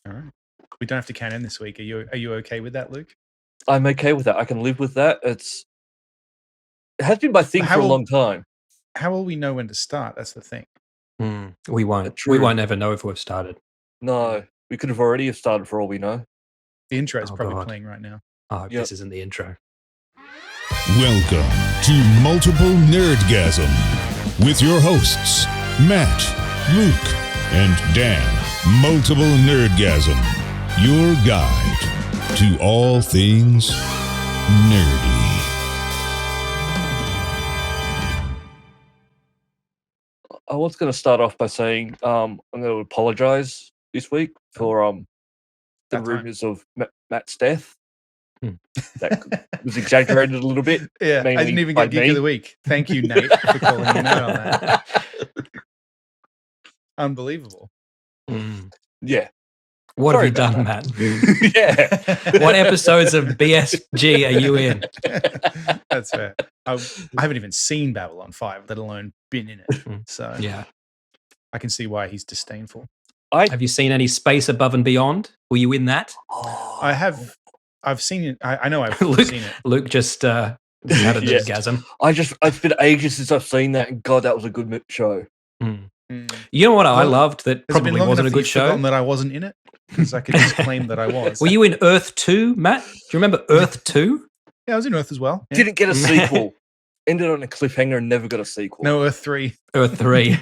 All right. We don't have to count in this week. Are you okay with that, Luke? I'm okay with that. I can live with that. It has been my thing for a long time. How will we know when to start? That's the thing. We won't. True. We won't ever know if we've started. No, we could have already started for all we know. The intro is probably playing right now. I hope this isn't the intro. Welcome to Multiple Nerdgasm with your hosts, Matt, Luke, and Dan. Multiple Nerdgasm, your guide to all things nerdy. I was going to start off by saying I'm going to apologize this week for the rumors of Matt's death. That was exaggerated a little bit. Yeah, I didn't even get Geek of the Week. Thank you, Nate, for calling me out on that. Unbelievable. Yeah. What have you done, Matt? Yeah. What episodes of BSG are you in? That's fair. I haven't even seen Babylon 5, let alone been in it. So yeah, I can see why he's disdainful. Have you seen any Space Above and Beyond? Were you in that? I have. I've seen it. I know I've seen it. Luke just had an orgasm. It's been ages since I've seen that, and God, that was a good show. You know what I loved that probably wasn't a good show? That I wasn't in it, because I could just claim that I was. Were you in Earth 2, Matt? Do you remember Earth 2? Yeah, I was in Earth as well. Yeah. Didn't get a sequel. Ended on a cliffhanger and never got a sequel. No, Earth 3. Earth 3.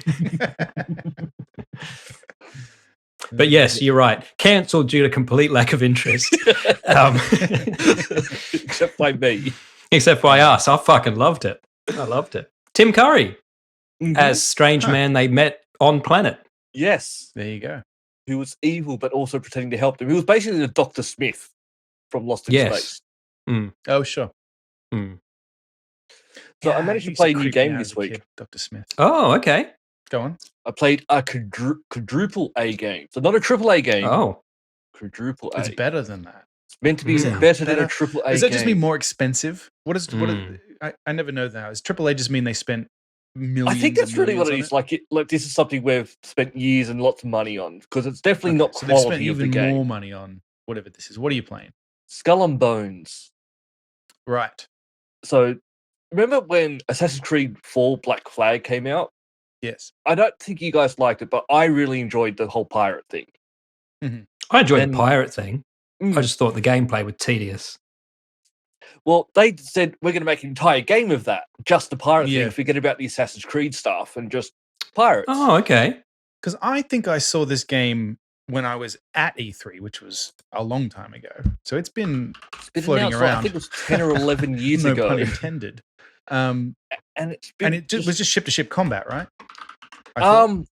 But yes, you're right. Cancelled due to complete lack of interest. Except by me. Except by us. I fucking loved it. I loved it. Tim Curry as Strange Man they met on planet. Yes. There you go. Who was evil but also pretending to help them. He was basically the Dr. Smith from Lost in Space. Oh, sure. So I managed to play a new game this week. Kid, Dr. Smith. Oh, okay. Go on. I played a quadruple A game. So not a triple A game. Oh. Quadruple A. It's better than that. It's meant to be better than a triple A game. Does that just mean more expensive? I never know that. Does triple A just mean they spent millions? I think that's really what it is. Like this is something we've spent years and lots of money on, because it's definitely not so quality of the game. They've spent even more money on whatever this is. What are you playing? Skull and Bones. Right. So remember when Assassin's Creed 4 Black Flag came out? Yes. I don't think you guys liked it, but I really enjoyed the whole pirate thing. I enjoyed the pirate thing. I just thought the gameplay was tedious. Well, they said we're going to make an entire game of that, just the pirate thing. Forget about the Assassin's Creed stuff and just pirates. Oh, okay. Because I think I saw this game when I was at E3, which was a long time ago. So it's been floating around. I think it was 10 or 11 years ago. No pun intended. And it was just ship-to-ship combat, right? I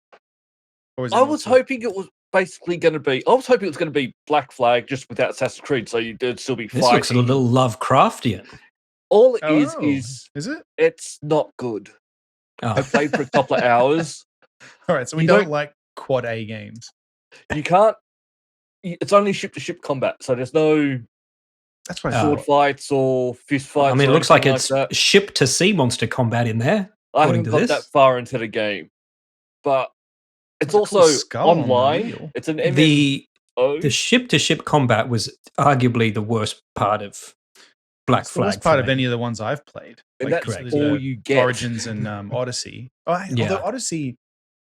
was hoping it was basically going to be. I was hoping it was going to be Black Flag just without Assassin's Creed, so there'd still be fighting. This looks a little Lovecraftian. All it is it? It's not good. Oh. I played for a couple of hours. All right, so we don't like quad A games. You can't. It's only ship-to-ship combat, so there's no. That's why sword fights or fist fights. I mean, it looks like it's ship to sea monster combat in there. I haven't got that far into the game, but it's also online. It's an MMO. The ship to ship combat was arguably the worst part of Black Flag. The worst part of any of the ones I've played. And that's all you get. Origins and Odyssey. Although Odyssey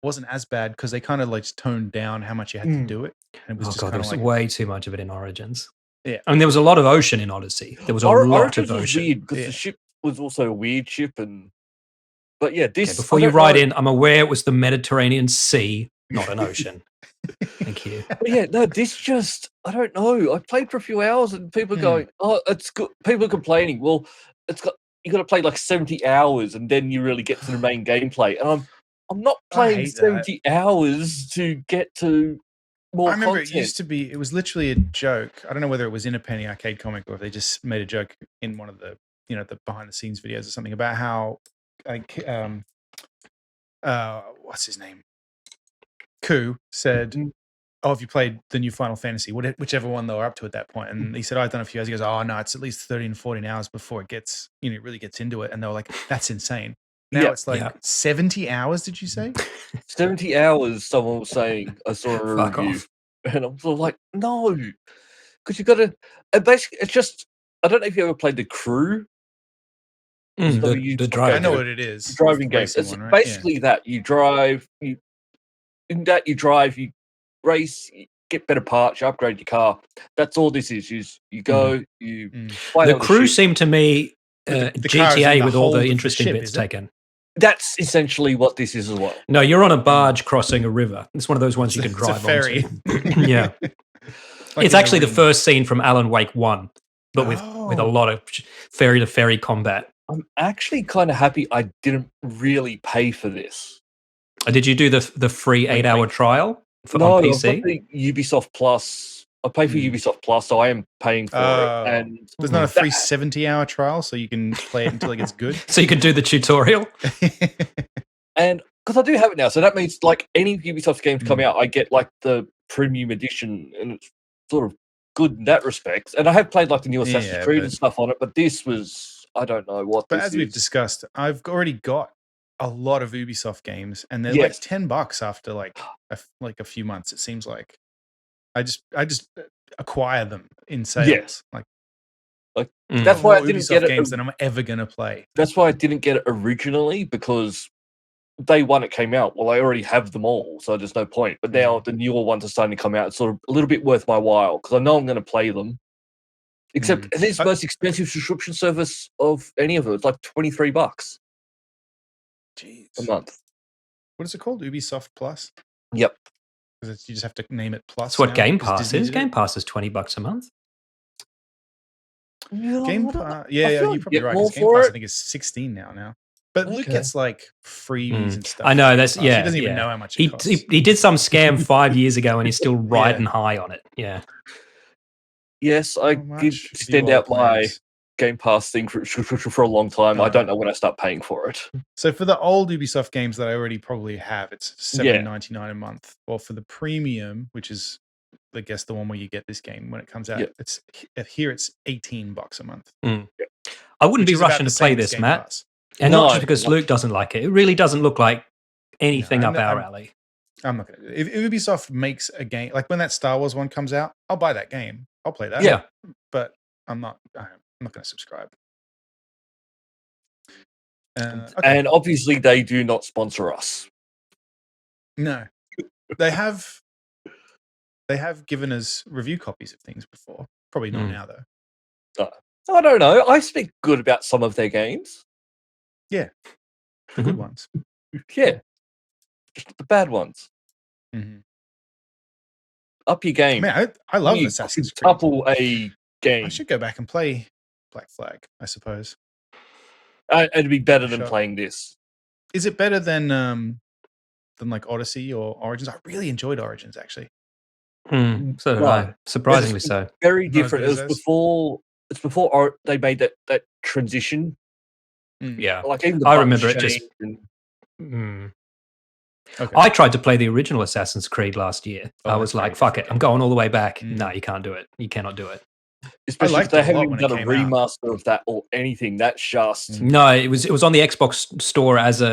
wasn't as bad because they kind of like toned down how much you had to do it. And it was there was way too much of it in Origins. Yeah, I mean, there was a lot of ocean in Odyssey. There was a lot of ocean. Was weird because the ship was also a weird ship, but yeah, this. Before you write in, I'm aware it was the Mediterranean Sea, not an ocean. Thank you. But yeah, no, this just I don't know. I played for a few hours and people are going, "Oh, it's good." People are complaining. Well, you got to play like 70 hours and then you really get to the main gameplay. And I'm not playing 70 hours to get to. I remember content. It used to be, it was literally a joke. I don't know whether it was in a Penny Arcade comic or if they just made a joke in one of the, the behind the scenes videos or something about how, what's his name? Koo said, have you played the new Final Fantasy? Whichever one they were up to at that point. And he said, I've done a few hours. He goes, oh no, it's at least 30 and 14 hours before it gets, it really gets into it. And they were like, that's insane. Now it's like 70 hours, did you say? 70 hours, someone was saying. I saw a review. And I'm sort of like, no, because you got to. And basically, it's just. I don't know if you ever played The Crew. Mm, So the, you the just I driving know game. what it is. driving The game. racing It's one, right? basically that you drive. In that you drive, you race, you get better parts, you upgrade your car. That's all this is. You go, you fly The on Crew ship. seemed to me But the car is in GTA the with all hold of the the interesting ship, bits is it? taken. That's essentially what this is as well. No, you're on a barge crossing a river. It's one of those ones you can It's a drive ferry. onto. Yeah. Like It's in actually the Ring. first scene from Alan Wake 1, but with a Oh. lot of ferry to ferry combat. I'm actually kind of happy I didn't really pay for this. Did you do the free 8-hour trial on No, I've PC? got the Ubisoft Plus. I pay for Ubisoft Plus, so I am paying for it. And there's not a free 70-hour trial, so you can play it until it gets good. So you can do the tutorial? And because I do have it now, so that means like any Ubisoft games come out, I get like the premium edition, and it's sort of good in that respect. And I have played like the new Assassin's Creed and stuff on it, but this was, I don't know what. But this as we've is. discussed, I've already got a lot of Ubisoft games, and they're Yes. like $10 after like a few months. It seems like I just acquire them in sales. Yes. Like that's why I didn't Ubisoft get it. games that I'm ever gonna play. That's why I didn't get it originally, because day one it came out. Well, I already have them all, so there's no point. But now the newer ones are starting to come out. It's sort of a little bit worth my while because I know I'm going to play them. Except it is the most expensive subscription service of any of them. It's like $23 Jeez. a month. What is it called? Ubisoft Plus? Yep. Because you just have to name it Plus. That's what now, Game 'cause Pass Disney is. did it. Game Pass is $20 a month. Game Pass. I Yeah, feel you're like probably get right. more 'Cause Game for Pass, it. I think, is 16 now. But Luke Okay. gets like freebies and stuff. I know, from Game that's Pass. yeah. He doesn't even yeah. know how much it costs. He did some scam 5 years ago and he's still riding high on it. Yeah. Yes, I How did much extend do you all out my plans? Game Pass thing for a long time. I Oh. don't know when I start paying for it. So for the old Ubisoft games that I already probably have, it's $7.99 a month. Or for the premium, which is, I guess, the one where you get this game when it comes out, it's $18 a month. I wouldn't Which be is about rushing the to play same as this, Game Matt. Pass. And No, not just because no. Luke doesn't like it. It really doesn't look like anything No, up our alley. I'm not gonna. If Ubisoft makes a game like when that Star Wars one comes out, I'll buy that game. I'll play that. Yeah. But I'm not going to subscribe. Okay. And obviously, they do not sponsor us. No, they have given us review copies of things before. Probably not now though. I don't know. I speak good about some of their games. Yeah, good ones. Yeah, just the bad ones. Mm-hmm. Up your game. I mean, I love You Assassin's Creed. Couple a game. I should go back and play Black Flag, I suppose. It'd be better than Sure. playing this. Is it better than like Odyssey or Origins? I really enjoyed Origins actually. So did No. I. Surprisingly It's so. Very Not as different. good It as was those? before. It's before they made that transition. Yeah. Like even the I buttons remember it just. changed and- Okay. I tried to play the original Assassin's Creed last year. Oh, I that's was like, great. fuck it. I'm going all the way back. Mm. No, you can't do it. You cannot do it. Especially liked if they it a haven't lot even when it done a came out. remaster of that or anything. That's just No, it was on the Xbox store as a.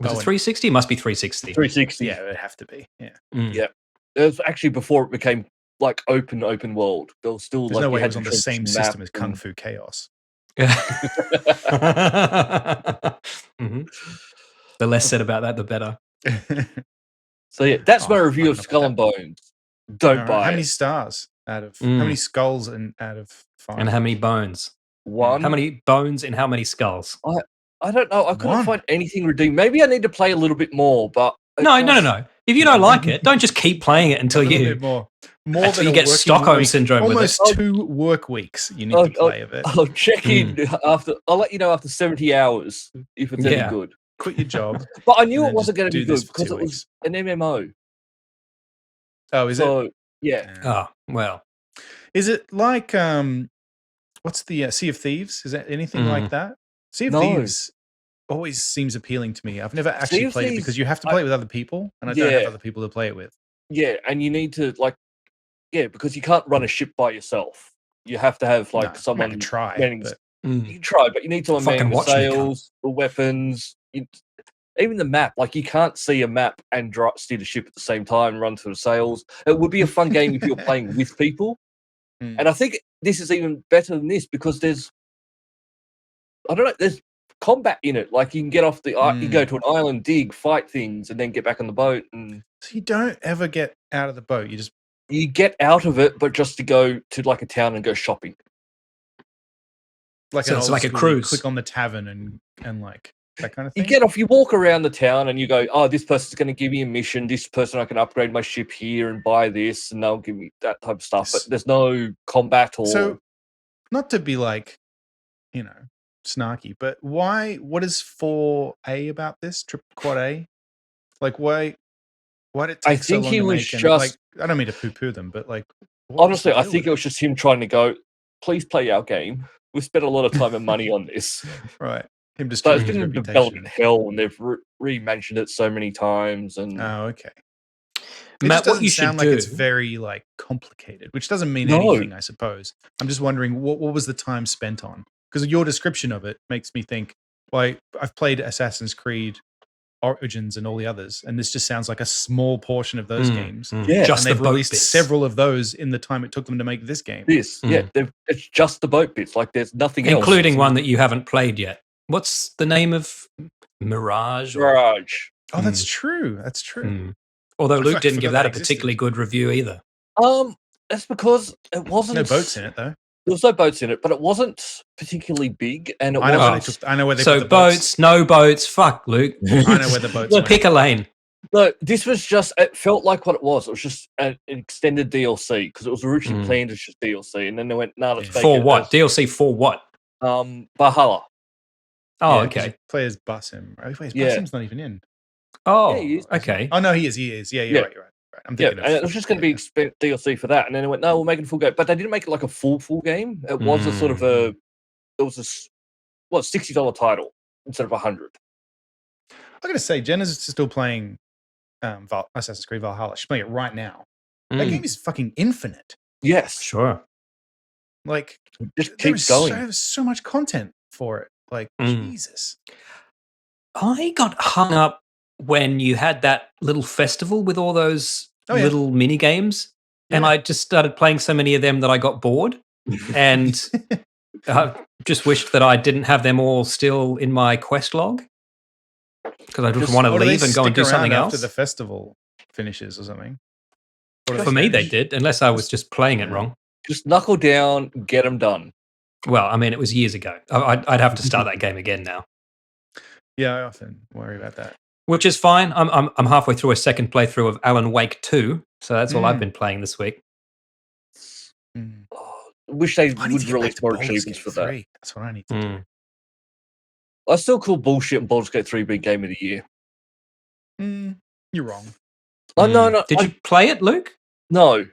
Was Oh, it 360? It must be 360. 360. Yeah, it'd have to be. Yeah. Yeah. It was actually before it became like open world. There was still There's like no you way it had was on the different same maps system as Kung and- Fu Chaos. Mhm. The less said about that, the better. So yeah, that's my Oh, review I of don't know Skull about and Bones. Don't Alright, buy how it. many stars out of how many skulls out of 5? And how many bones? One. How many bones and how many skulls? I don't know. I couldn't One. find anything redeemed. Maybe I need to play a little bit more, but No. just- If you don't like it, don't just keep playing it until a little you bit more until than you a get working Stockholm week. syndrome with it. Almost 2 work weeks you need to play of it. I'll check in after. I'll let you know after 70 hours if it's any Yeah. good. Quit your job. But I knew and it then wasn't just going to do be this good for because 2 it was weeks. an MMO. Oh, is it? So yeah, Oh, well. Is it like what's the Sea of Thieves? Is that anything like that? Sea of No. Thieves always seems appealing to me. I've never actually of played it Thieves, because you have to play it with other people, and I don't have Yeah. other people to play it with. yeah, and you need to because you can't run a ship by yourself. You have to have No, I like mean, I someone could try, manning. but You can try, but you need someone Fucking manning the watch me, cunt. sails, the weapons. even the map, like you can't see a map and steer the ship at the same time and run through the sails. It would be a fun game if you're playing with people. And I think this is even better than this because there's combat in it. Like you can get off the, you go to an island, dig, fight things, and then get back on the boat. And so you don't ever get out of the boat. You get out of it, but just to go to like a town and go shopping. Like so it's like a cruise. Click on the tavern and like that kind of thing. You get off, you walk around the town, and you go, "Oh, this person's going to give me a mission. This person, I can upgrade my ship here and buy this, and they'll give me that type of stuff." But there's no combat or. So, not to be like, snarky, but why? What is 4A about this? Quad A? Like why? Why did it take so long to make? Like, I don't mean to poo-poo them, but like, honestly, I think it was just him trying to go, "Please play our game. We spent a lot of time and money on this." Right. Him just. But it's been developed in hell, and they've reimagined it so many times. And okay. Matt, what you sound like it's very like complicated, which doesn't mean anything, I suppose. I'm just wondering what was the time spent on? Because your description of it makes me think. Well, I've played Assassin's Creed Origins and all the others, and this just sounds like a small portion of those games. Yeah, just they've released several of those in the time it took them to make this game. It's just the boat bits. Like there's nothing else, including one that you haven't played yet. What's the name of Mirage? Mirage. Oh, that's true. That's true. Although Luke didn't give that a particularly good review either. That's because it wasn't. No boats in it though. There was no boats in it, but it wasn't particularly big, and it I know where they so put the boats. No boats. Fuck, Luke. I know where the boats. Well, pick a lane. No, this was just. It felt like what it was. It was just an extended DLC because it was originally planned as just DLC, and then they went, "No, let's make for what DLC for what?" Valhalla. Oh, okay. Players Basim. Right? Basim's not even in. Oh, yeah, he is. Okay. Oh no, he is. Yeah, you're right. I'm thinking and it was just going to be DLC for that, and then they went, "No, we'll make it a full game." But they didn't make it like a full game. It was a sort of it was a $60 title instead of $100. I gotta say, Jen is still playing Assassin's Creed Valhalla. She's playing it right now. That game is fucking infinite. Yes, sure. Like, just keep going. There's so much content for it. Like, Jesus. I got hung up when you had that little festival with all those little mini games, and I just started playing so many of them that I got bored, and I just wished that I didn't have them all still in my quest log because I just want to leave and go and do something else after the festival finishes or something. For me, they did, unless I was just playing it wrong. Just knuckle down, get them done. Well, I mean, it was years ago. I'd have to start that game again now. Yeah, I often worry about that. Which is fine. I'm halfway through a second playthrough of Alan Wake 2, so that's all I've been playing this week. Oh, I wish they would release more achievements for that. That's what I need to do. I still call bullshit and Baldur's Gate 3 being Game of the Year. You're wrong. Oh, no. Did you play it, Luke? No.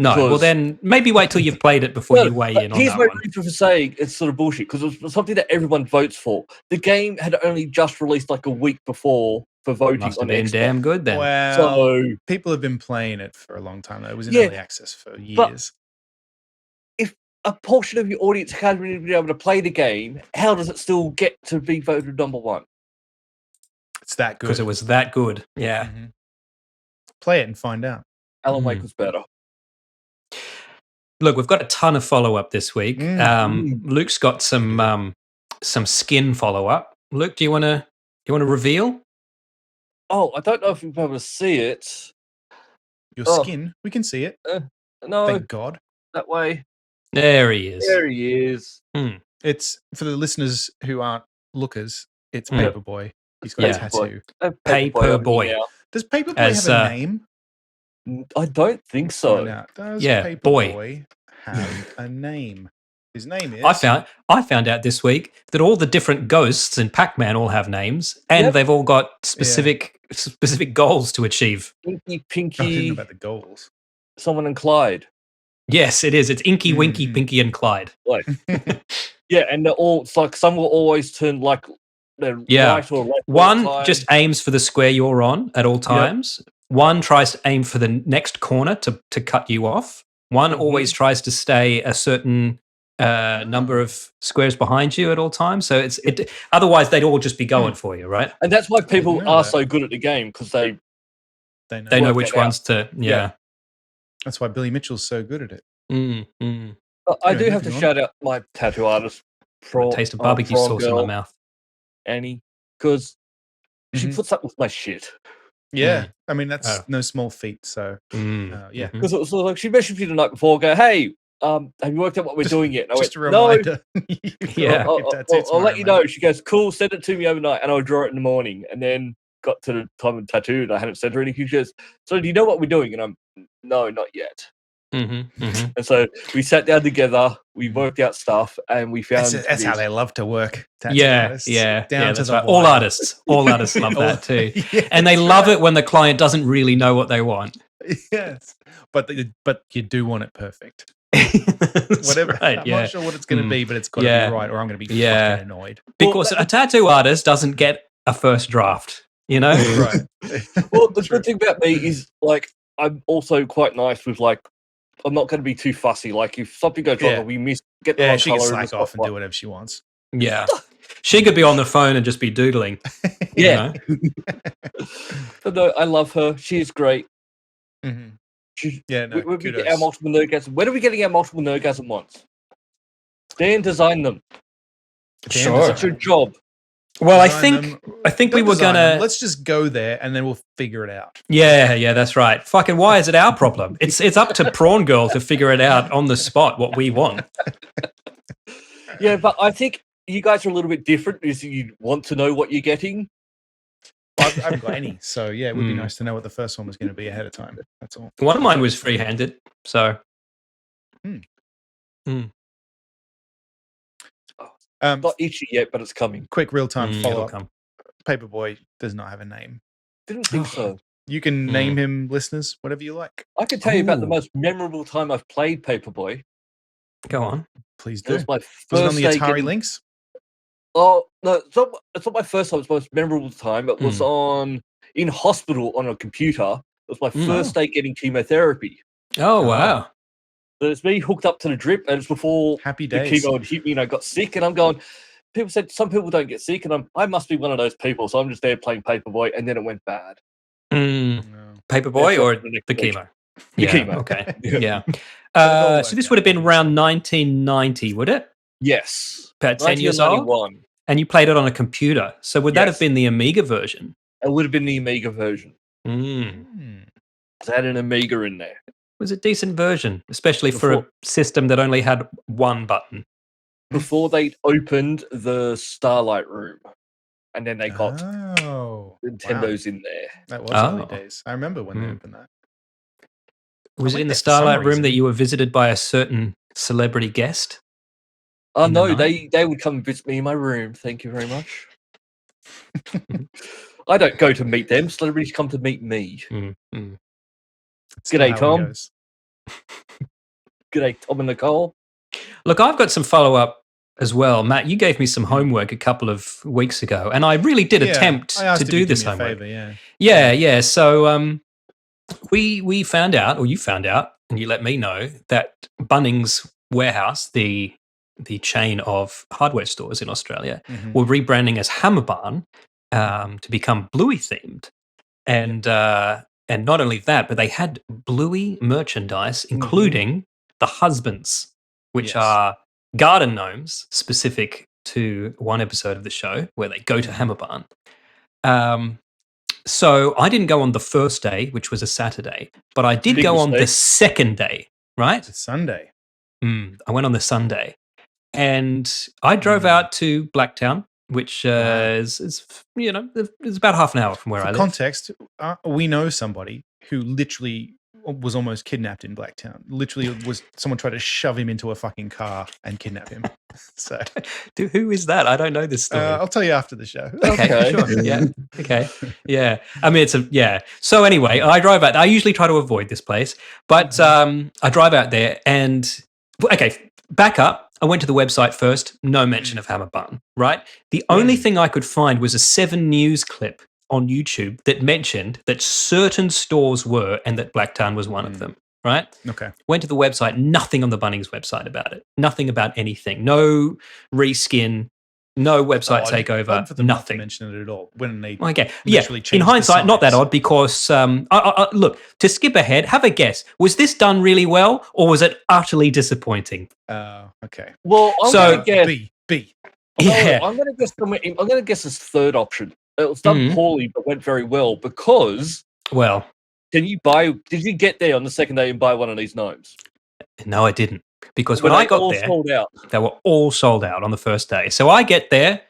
No, well then maybe wait till you've played it before you weigh in on here's that my one. reason for saying it's sort of bullshit, because it was something that everyone votes for. The game had only just released like a week before for voting. Must have on been Xbox. damn good then. Well, So people have been playing it for a long time though. It was in early access for years. If a portion of your audience can't really be able to play the game, how does it still get to be voted number one? It's that good. Because it was that good. Yeah. Mm-hmm. Play it and find out. Alan Wake was better. Look, we've got a ton of follow-up this week. Luke's got some skin follow-up. Luke, do you want to reveal? Oh, I don't know if you'll be able to see it. Your skin? We can see it. No. Thank God. That way. There he is. There he is. It's, for the listeners who aren't lookers, it's Paperboy. He's got a tattoo. Paperboy. Does Paperboy have a name? I don't think so. Does Paperboy have a name? His name is... I found out this week that all the different ghosts in Pac-Man all have names, and they've all got specific goals to achieve. Inky, Pinky... I didn't know about the goals. Someone and Clyde. Yes, it is. It's Inky, Winky, Pinky, and Clyde. Like, yeah, and they're all... It's like some will always turn like... right or left. One just aims for the square you're on at all times. One tries to aim for the next corner to cut you off. One always tries to stay a certain number of squares behind you at all times. So otherwise they'd all just be going for you, right? And that's why people know are that. so good at the game, because they They know work which it out. ones to. Yeah. That's why Billy Mitchell's so good at it. But I Anyway, do have to moving on. shout out my tattoo artist, A taste of barbecue prawn sauce in my girl, mouth. Annie, because she Mhm. puts up with my shit. Yeah, I mean that's Oh. no small feat. So yeah, Because it was like she messaged me the night before, go, "Hey, have you worked out what we're doing yet?" And I just went, a "No, reminder. Yeah. I'll let you know." She goes, "Cool, send it to me overnight, and I'll draw it in the morning." And then got to the time of tattoo, and I hadn't sent her anything. She goes, "So do you know what we're doing?" And I'm, "No, not yet." And so we sat down together, we worked out stuff, and we found That's how they love to work. Tattoo Yeah, artists. yeah, down to that's the right. All wire. artists love that too, Yeah, and they that's love right. it when the client doesn't really know what they want. Yes, but you do want it perfect. That's Whatever. right, I'm yeah. not sure what it's going to be, but it's got to Yeah. be right, or I'm going to be Yeah. fucking annoyed. Because a tattoo artist doesn't get a first draft, you know? Right. Well, the good thing about me is, like, I'm also quite nice with, like, I'm not going to be too fussy. Like, if something goes wrong, Yeah. or we get the Yeah, wrong she can color, slack off and do whatever she wants. Yeah. She could be on the phone and just be doodling. Yeah. You know? But no, I love her. She is great. Mhm. She's, Yeah, no, we get our kudos. multiple nerdgasm. When are we getting our multiple nerdgasm ones? Dan designed them. Sure. It's your job. Well, I Design think them. we Don't were design them. gonna. Let's just go there and then we'll figure it out. Yeah, that's right. Fucking, why is it our problem? It's up to Prawn Girl to figure it out on the spot what we want. Yeah, but I think you guys are a little bit different. Is you want to know what you're getting. Well, I haven't got any, so yeah, it would be nice to know what the first one was going to be ahead of time. That's all. One of mine was free-handed, so. Not itchy yet, but it's coming. Quick real-time It'll follow-up. come. Paperboy does not have a name. Didn't think so. You can name him, listeners, whatever you like. I can tell you about the Ooh. most memorable time I've played Paperboy. Go on. Please It do. was my Was it on first the day Atari getting- Lynx? Oh no, it's not my first time. It's my most memorable time. It was in hospital on a computer. It was my first day getting chemotherapy. Oh, wow. So it's me hooked up to the drip, and it's before Happy the days. chemo had hit me, and I got sick. And I'm going. People said some people don't get sick, and I must be one of those people. So I'm just there playing Paperboy, and then it went bad. No. Paperboy That's or what the next the stage. chemo? The chemo. Okay. Yeah. Yeah. So this would have been around 1990, would it? Yes. About 10 years old? 1991. And you played it on a computer. So would that have Yes. been the Amiga version? It would have been the Amiga version. Mm. It had an Amiga in there. It was a decent version, especially for a system that only had one button. Before they opened the Starlight Room. And then they got Nintendo's in there. That was early days. I remember when they opened that. Was it in the there for some Starlight Room that reason. you were visited by a certain celebrity guest? Oh In the no, night? they would come and visit me in my room. Thank you very much. I don't go to meet them. Celebrities come to meet me. It's not G'day, how it Tom. goes. G'day, Tom and Nicole. Look, I've got some follow-up as well. Matt, you gave me some homework a couple of weeks ago, and I really did Yeah, attempt I asked to if do you'd this me a homework. favor, yeah. Yeah. So we found out, or you found out, and you let me know that Bunnings Warehouse, the chain of hardware stores in Australia, were rebranding as Hammer Barn to become Bluey themed, and not only that, but they had Bluey merchandise, including the husbands, which are garden gnomes specific to one episode of the show where they go to Hammer Barn. So I didn't go on the first day, which was a Saturday, but I did go on the second day, right? It's a Sunday. I went on the Sunday, and I drove out to Blacktown, which is it's about half an hour from where I For live. context, we know somebody who literally was almost kidnapped in Blacktown. Literally, someone tried to shove him into a fucking car and kidnap him. So, Dude, who is that? I don't know this story. I'll tell you after the show. Okay, sure. Yeah. Okay. Yeah. I mean, So anyway, I drive out. I usually try to avoid this place, but I drive out there and, okay, back up. I went to the website first. No mention of Hammer Barn, right? The only thing I could find was a 7 News clip on YouTube that mentioned that certain stores were and that Blacktown was one of them. right? Okay. Went to the website, nothing on the Bunnings website about it. Nothing about anything. No reskin, no website takeover, Odd for them not to nothing. mention it at all when they Okay. literally In changed hindsight, the not that size. odd because, look, to skip ahead, have a guess. Was this done really well or was it utterly disappointing? Okay. Well, I'm So- going to guess. B. Yeah. I'm going to guess. I'm going to guess this third option. It was done Mhm. poorly, but went very well because. Well, Did you get there on the second day and buy one of these gnomes? no, I didn't. Because when Were I they got all there, sold out? they were all sold out on the first day. So I get there,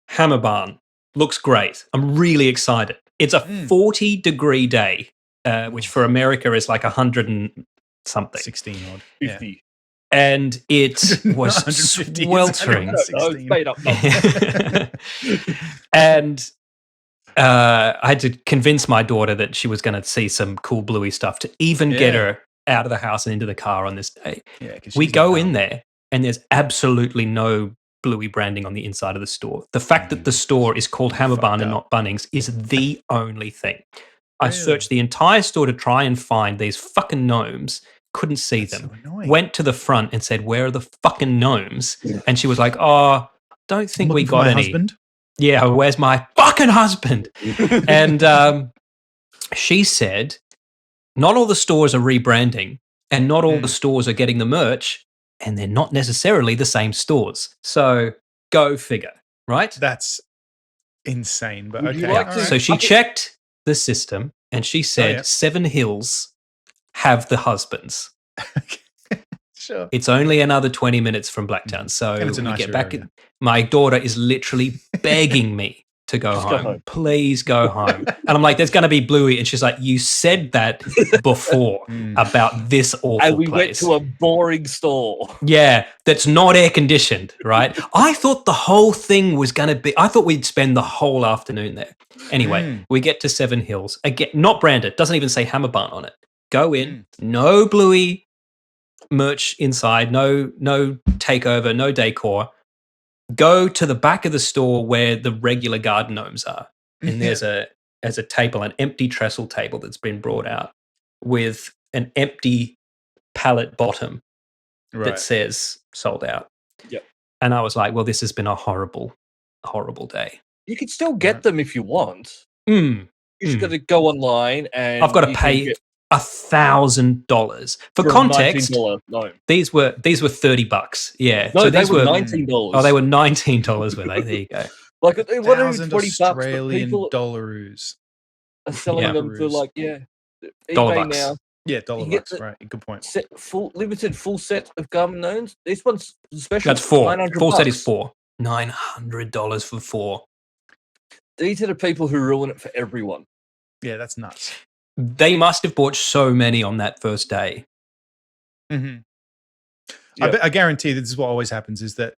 Hammer Barn looks great. I'm really excited. It's a 40-degree day, which for America is like 100 and something. 16 odd. 50. And it was 150 is sweltering. No, it's made up. And I had to convince my daughter that she was going to see some cool bluey stuff to even get her out of the house and into the car on this day. Yeah, 'cause We she's go not in dumb. there and there's absolutely no bluey branding on the inside of the store. The fact that the store is called Hammer Barn and not Bunnings is the only thing. I Really? searched the entire store to try and find these fucking gnomes. Couldn't see That's them. so annoying. Went to the front and said, "Where are the fucking gnomes?" And she was like, "Oh, don't I'm think we looking for got my any." husband. Yeah, where's my fucking husband? And she said, not all the stores are rebranding and not all the stores are getting the merch and they're not necessarily the same stores. So go figure, right? That's insane, but Would you okay. like all to- right. So she checked the system and she said yeah. 7 Hills have the husbands. Sure. It's only another 20 minutes from Blacktown. So And it's a we nicer get back. area. My daughter is literally begging me to go Just home. go home. Please go home. And I'm like, there's going to be Bluey. And she's like, you said that before about this awful And we place. went to a boring store. Yeah, that's not air conditioned, right? I thought the whole thing was going to be, I thought we'd spend the whole afternoon there. Anyway, we get to 7 Hills. Again, not branded, doesn't even say Hammer Barn on it. Go in, no Bluey merch inside, no takeover, no decor. Go to the back of the store where the regular garden gnomes are. And there's a table, an empty trestle table that's been brought out with an empty pallet bottom that says sold out. Yep. And I was like, well, this has been a horrible, horrible day. You can still get them if you want. Mm. You just got to go online and I've got to you can pay get $1,000 for a context. $19 gnome. These were $30. Yeah. No, so they these were $19. Oh, they were $19, were they? There you go. Like what are $1,000 $20 bucks? But Australian people dollaroos. are selling Yeah. them for like $1 eBay bucks. now. Yeah, dollar You get bucks. the- Right. Good point. Limited full set of garden gnomes. This one's special. That's 4. 900 Full set is bucks. 4. $900 for 4. These are the people who ruin it for everyone. Yeah, that's nuts. They must have bought so many on that first day. Mm-hmm. Yeah. I guarantee this is what always happens: is that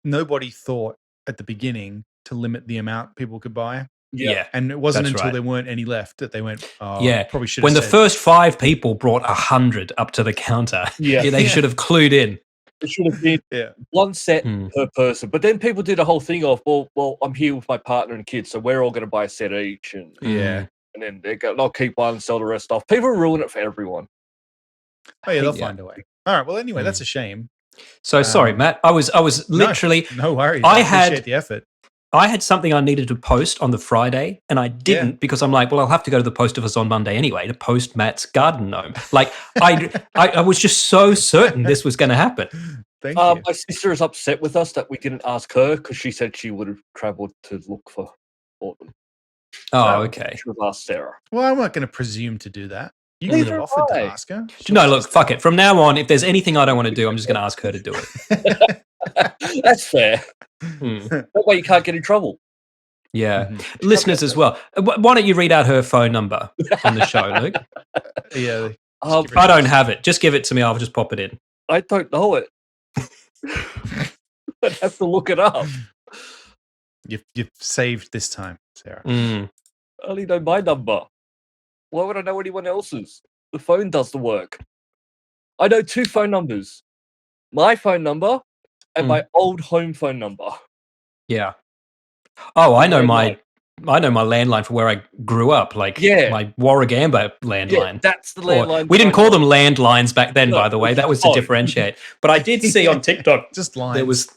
nobody thought at the beginning to limit the amount people could buy, Yeah. and it wasn't That's until right. there weren't any left that they went, "Oh, Yeah. probably should." When the said, first 5 people brought 100 up to the counter, Yeah. they should have clued in. It should have been yeah, one set Hmm. per person. But then people did a whole thing of, well, I'm here with my partner and kids, so we're all going to buy a set each, and yeah. then they'll keep one and sell the rest off. People ruin it for everyone. Oh yeah, they'll Yeah. find a way. All right. Well, anyway, that's a shame. So sorry, Matt. I was literally No worries. I I had- appreciate the effort. I had something I needed to post on the Friday, and I didn't because I'm like, well, I'll have to go to the post office on Monday anyway to post Matt's garden gnome. Like, I was just so certain this was going to happen. Thank you. My sister is upset with us that we didn't ask her because she said she would have travelled to look for them. Oh, So okay. She would have asked Sarah. Well, I'm not going to presume to do that. You Neither could have am offered to I. ask her. No, look, fuck it. From now on, if there's anything I don't want to do, I'm just going to ask her to do it. That's fair. Hmm. That way you can't get in trouble. Yeah. Mhm. Listeners as well. Why don't you read out her phone number on the show, Luke? Yeah. Um, give her- I don't have it. Just give it to me. I'll just pop it in. I don't know it. I'd have to look it up. You've saved this time, Sarah. Mm. I only know my number. Why would I know anyone else's? The phone does the work. I know 2 phone numbers. My phone number and my old home phone number. Yeah. Oh, I know Very my nice. I know my landline for where I grew up, like my Warragamba landline. Yeah, that's the landline. We didn't call them landlines back then, by the way. That was to phone. differentiate. But I did see on TikTok just lines.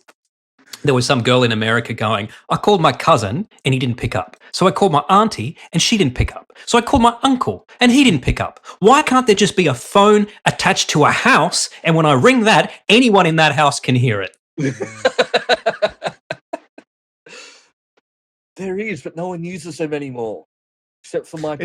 There was some girl in America going, I called my cousin and he didn't pick up. So I called my auntie and she didn't pick up. So I called my uncle and he didn't pick up. Why can't there just be a phone attached to a house? And when I ring that, anyone in that house can hear it. There is, but no one uses them anymore. Except for my...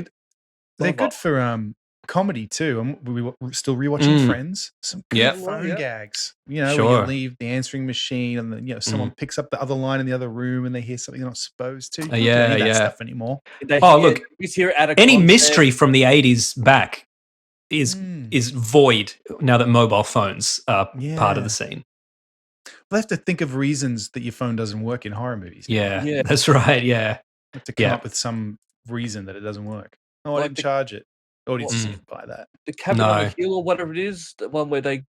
They're good for comedy too. And we're still rewatching Friends. Some good phone gags. You know, where you leave the answering machine and then someone picks up the other line in the other room and they hear something they're not supposed to. You don't need that stuff anymore. Look, any mystery from the 80s back is void now that mobile phones are part of the scene. We'll have to think of reasons that your phone doesn't work in horror movies. Yeah, that's right. Yeah. Have to come up with some reason that it doesn't work. Oh, I didn't charge it. Audiences can't buy that. The Cabin on the Hill or whatever it is, the one where they're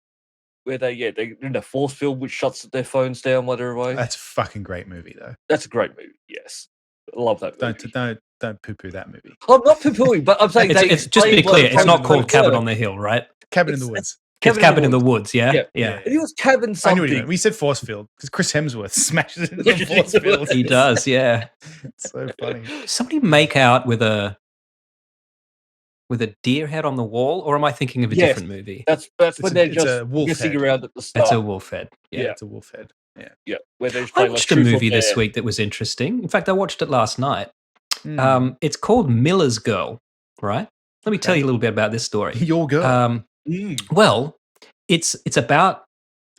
in a force field which shuts their phones down, whatever way. That's a fucking great movie, though. That's a great movie. Yes, I love that movie. Don't poo-poo that movie. I'm not poo-pooing, but I'm saying it's just to be clear, it's not called Cabin on the Hill, right? Cabin in the Woods. It's Cabin in the Woods, yeah. It was Cabin something. I knew what you meant. We said force field because Chris Hemsworth smashes it in the force field. He does, yeah. It's so funny. Somebody make out with a deer head on the wall, or am I thinking of a different movie? That's when they're just messing around at the start. That's a wolf head. Yeah, it's a wolf head. Yeah. Where they're I watched a movie this week that was interesting. In fact, I watched it last night. It's called Miller's Girl, right? Let me tell you a little bit about this story. Your girl. Well, it's about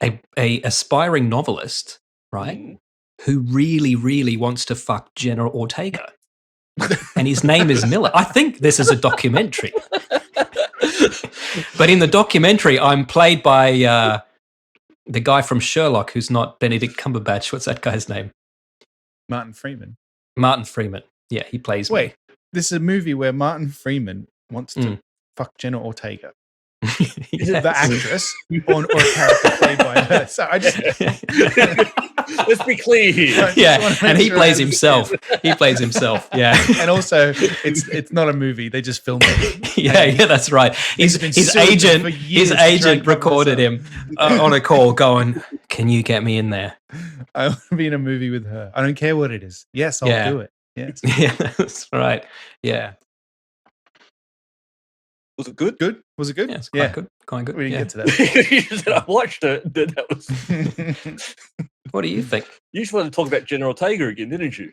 a aspiring novelist, right? Who really, really wants to fuck Jenna Ortega. And his name is Miller. I think this is a documentary. But in the documentary, I'm played by the guy from Sherlock who's not Benedict Cumberbatch. What's that guy's name? Martin Freeman. Martin Freeman. Yeah, he plays me. Wait, this is a movie where Martin Freeman wants to fuck Jenna Ortega. Is it the actress or a character played by her? So I just let's be clear here. Yeah, and he plays himself. He plays himself. Yeah, and also it's not a movie. They just filmed it. Yeah, that's right. His agent recorded him on a call, going, "Can you get me in there? I want to be in a movie with her. I don't care what it is. Yes, I'll do it. Yes. Yeah, that's right. Yeah." Was it good? Good? Was it good? Yeah, it's quite good. Quite good. We didn't get to that. You said I watched it. That was. What do you think? You just wanted to talk about Jenna Ortega again, didn't you?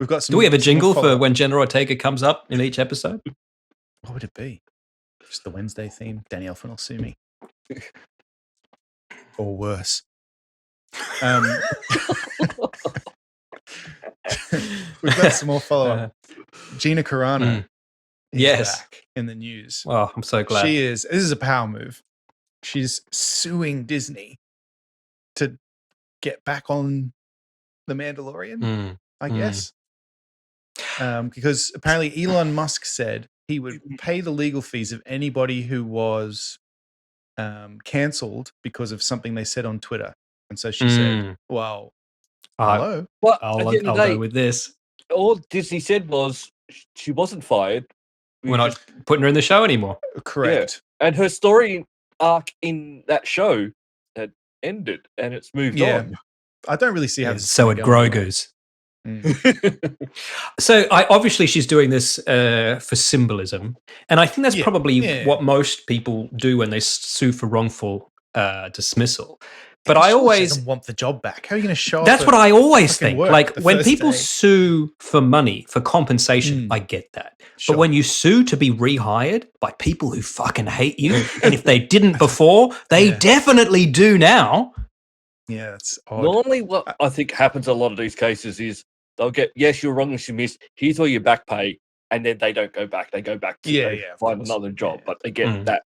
We've got some. Do we have a jingle for when Jenna Ortega comes up in each episode? What would it be? Just the Wednesday theme. Danny Elfman will sue me. Or worse. We've got some more follow-up. Gina Carano. Back in the news. Oh, I'm so glad. She is. This is a power move. She's suing Disney to get back on The Mandalorian, I guess. Because apparently Elon Musk said he would pay the legal fees of anybody who was cancelled because of something they said on Twitter. And so she said, well, hello. Well, I'll go with this. All Disney said was she wasn't fired. We're not putting her in the show anymore. Correct. Yeah. And her story arc in that show had ended and it's moved on. I don't really see how so at Grogu's. So obviously she's doing this for symbolism. And I think that's probably what most people do when they sue for wrongful dismissal. But I always doesn't want the job back. How are you going to show? That's what I always think. Like when people sue for money, for compensation, I get that. Sure. But when you sue to be rehired by people who fucking hate you, and if they didn't before, they definitely do now. Yeah, that's odd. Normally what I think happens in a lot of these cases is they'll get, yes, you're wrong, you missed, here's all your back pay, and then they don't go back. They go back to find another job. But again, that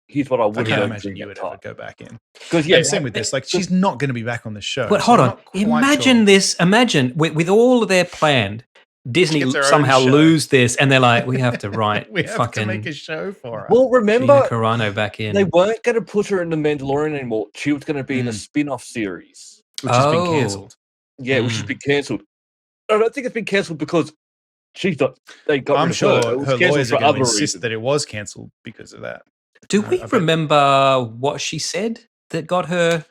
here's what I would imagine you would ever go back in. Because same with this. Like she's not going to be back on the show. But hold on, imagine this. Imagine with all of their planned, Disney somehow lose this, and they're like, we have to write. We have to make a show for her. Well, remember, Gina Carano back in. They weren't going to put her in the Mandalorian anymore. She was going to be in a spin-off series, which has been cancelled. Yeah, which has been cancelled. don't think it's been cancelled because she's not. They got I'm rid of sure her. It was her cancelled lawyers for are going to other insist reasons. that it was cancelled because of that. Do we remember what she said that got her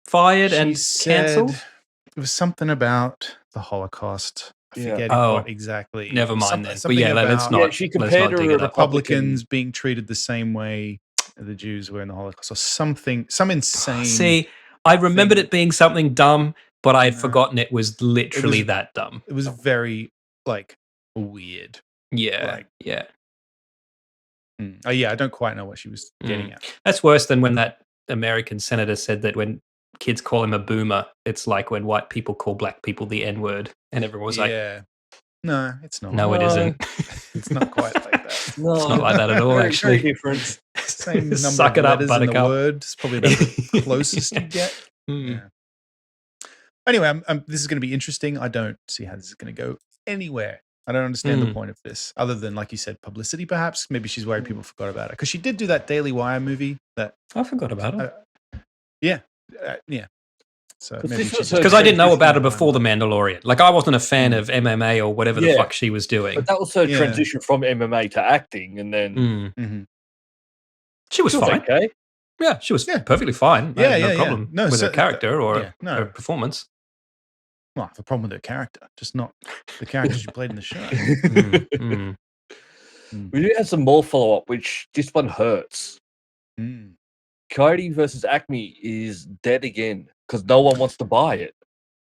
fired and cancelled? It was something about the Holocaust. I forget what exactly. Never mind then. But Something yeah, about let's not. she let's compared not her dig to it up. Republicans being treated the same way the Jews were in the Holocaust, or something. Some insane. See, I remembered it being something dumb, but I had forgotten it was literally that dumb. It was very weird. Yeah, yeah. Oh yeah, I don't quite know what she was getting at. That's worse than when that American senator said that when kids call him a boomer, it's like when white people call black people the N-word, and everyone was like, "No, it's not. No, it isn't. It's not quite like that. No, it's not like that at all. Actually, very different. Same number Suck of it up, letters in the Buttercup. word. It's probably about the closest you get. Yeah. Anyway, this is going to be interesting. I don't see how this is going to go anywhere. I don't understand the point of this, other than, like you said, publicity. Perhaps maybe she's worried people forgot about it because she did do that Daily Wire movie. That I forgot about it. Yeah. So because I didn't know about it before The Mandalorian. Like I wasn't a fan of MMA or whatever the fuck she was doing. But that was her transition from MMA to acting, and then she was fine. Okay. Yeah, she was perfectly fine. I had no problem with her character or her performance. Well, I have a problem with her character, just not the character she played in the show. We do have some more follow-up, which this one hurts. Coyote versus Acme is dead again because no one wants to buy it,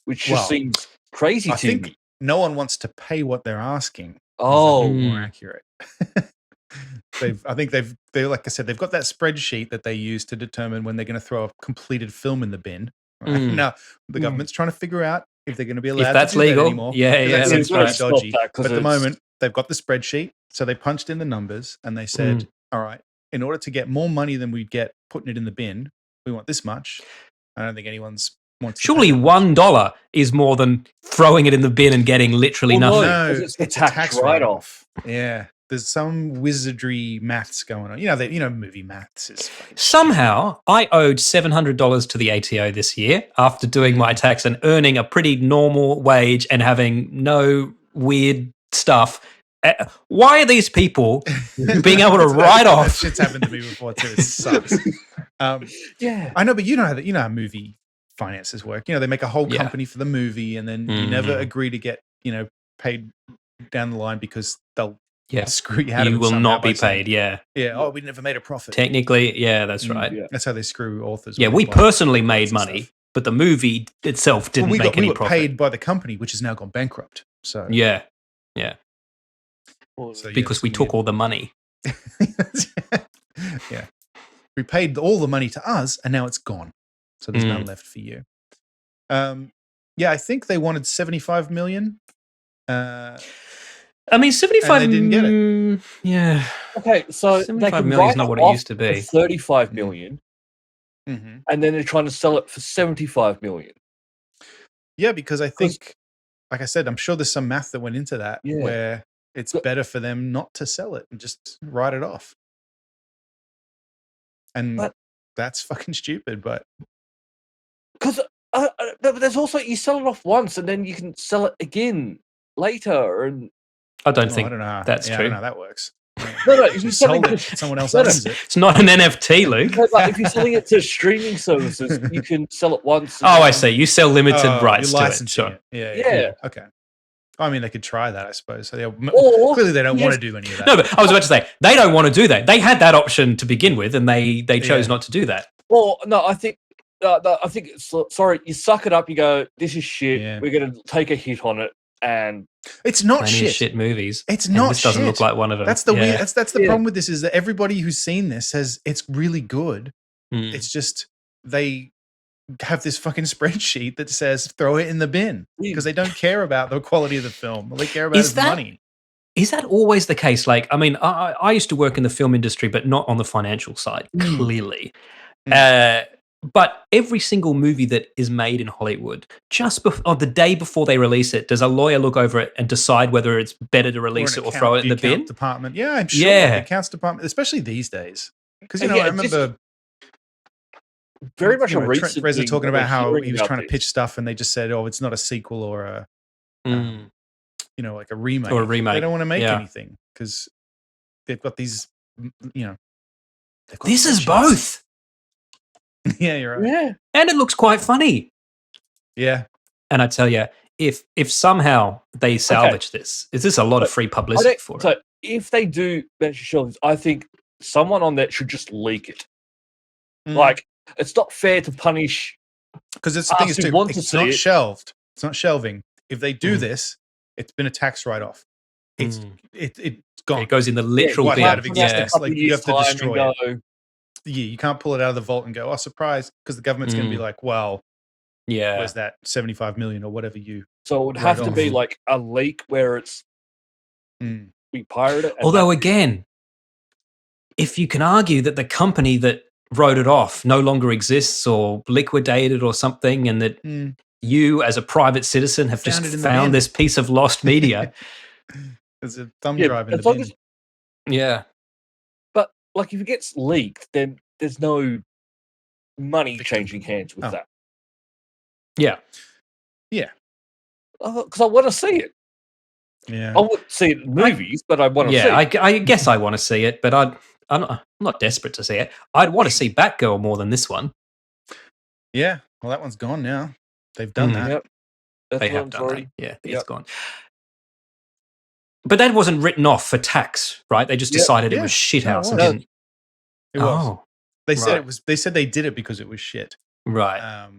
which just seems crazy to me. No one wants to pay what they're asking. Oh, more accurate. I think they like I said, they've got that spreadsheet that they use to determine when they're going to throw a completed film in the bin. Right? Now, the government's trying to figure out if they're going to be allowed that's to do legal. that anymore. Yeah, that seems that's very dodgy. But at the moment, they've got the spreadsheet, so they punched in the numbers and they said, "All right, in order to get more money than we'd get putting it in the bin, we want this much." I don't think anyone's wants. Surely $1 is more than throwing it in the bin and getting literally nothing. No, it's a tax write-off. Yeah. There's some wizardry maths going on. Movie maths is somehow I owed $700 to the ATO this year after doing my tax and earning a pretty normal wage and having no weird stuff. Why are these people being able to write off? That shit's happened to me before too. It sucks. I know, but you know how movie finances work. They make a whole company for the movie, and then you never agree to get paid down the line because they'll screw you out of it. You will not be saying, paid. Yeah. Oh, we never made a profit. Technically, that's right. Yeah. That's how they screw authors. Yeah, we personally made money, but the movie itself didn't make any profit. We were paid by the company, which has now gone bankrupt. So yeah. So, because we took all the money. Yeah, we paid all the money to us, and now it's gone. So there's none left for you. I think they wanted 75 million. I mean, 75 and they didn't get it. Yeah. Okay, so 75 million is not what it used to be. 35 million. And then they're trying to sell it for 75 million. Yeah, because I think, like I said, I'm sure there's some math that went into that where it's better for them not to sell it and just write it off. And that's fucking stupid, but because there's also, you sell it off once and then you can sell it again later. And I don't think that's true. I don't know how that works. No, if you sell it, someone else owns it. It's not an NFT, Luke. If you're selling it to streaming services, you can sell it once. I see. You sell limited rights to it. Sure. Yeah. Okay. I mean, they could try that, I suppose. So clearly, they don't want to do any of that. No, but I was about to say they don't want to do that. They had that option to begin with, and they chose not to do that. Well, no, I think sorry, you suck it up. You go, this is shit. Yeah. We're going to take a hit on it, and it's not shit movies. It's not. This doesn't look like one of them. That's the weird. That's the problem with this is that everybody who's seen this says it's really good. It's just they have this fucking spreadsheet that says throw it in the bin because they don't care about the quality of the film. All they care about is money. Is that always the case? Like, I mean, I used to work in the film industry, but not on the financial side, clearly. But every single movie that is made in Hollywood, just on the day before they release it, does a lawyer look over it and decide whether it's better to release it or throw it in the bin? Department. Yeah, I'm sure. The accounts department, especially these days. Because, I remember very much a Trent Reznor talking about how he was trying to pitch stuff and they just said, oh, it's not a sequel or a like a remake. Or a remake. They don't want to make Yeah. anything because they've got these, they've got This is spreadsheets. both. Yeah, you're right. Yeah. And it looks quite funny. Yeah. And I tell you, if somehow they salvage this, is this a lot of free publicity for it? So if they do mention shelvings, I think someone on that should just leak it. Like, it's not fair to punish. Because it's the thing is, who too, want to it's see not it. shelved. It's not shelving. If they do this, it's been a tax write-off. It's gone. It goes in the literal wiped bin. out of existence. Yeah. Like you have to destroy it. Go, Yeah, you can't pull it out of the vault and go, oh, surprise, because the government's going to be like, well, where's that 75 million or whatever you. So it would have to be like a leak where it's we pirate it. Although again, if you can argue that the company that wrote it off no longer exists or liquidated or something, and that you as a private citizen have just found this piece of lost media. There's a thumb drive in the bin. Yeah. But like if it gets leaked, then there's no money changing hands with that. Yeah. Yeah. Because I want to see it. Yeah. I wouldn't see it in movies, but I want to see it. I guess I want to see it, but I'm not desperate to see it. I'd want to see Batgirl more than this one. Yeah. Well, that one's gone now. They've done that. Yep. They have done that. Yeah, it's gone. But that wasn't written off for tax, right? They just decided it was shithouse. No, it was. Oh, they said it was. They said they did it because it was shit. Right.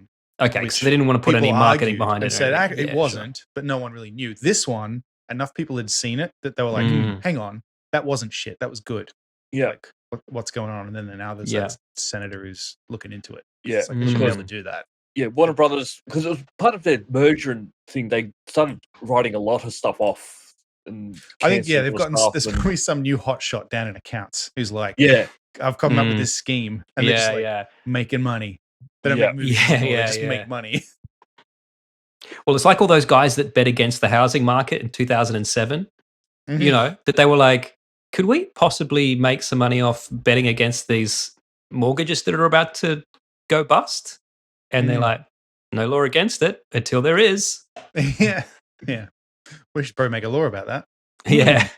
Okay, so they didn't want to put any marketing behind it. They said it wasn't, but no one really knew. This one, enough people had seen it that they were like, hang on, that wasn't shit. That was good. Yeah. Like, what's going on? And then now there's that senator who's looking into it. Yeah. It's like, they should be able to do that. Yeah, Warner Brothers, because it was part of their merger and thing, they started writing a lot of stuff off. And I think, they've gotten, there's probably some new hotshot down in accounts who's like, I've come up with this scheme. And they're just like, making money. They don't make movies anymore, they just make money. Well, it's like all those guys that bet against the housing market in 2007, that they were like, could we possibly make some money off betting against these mortgages that are about to go bust? And they're like, no law against it until there is. Yeah. We should probably make a law about that. Yeah.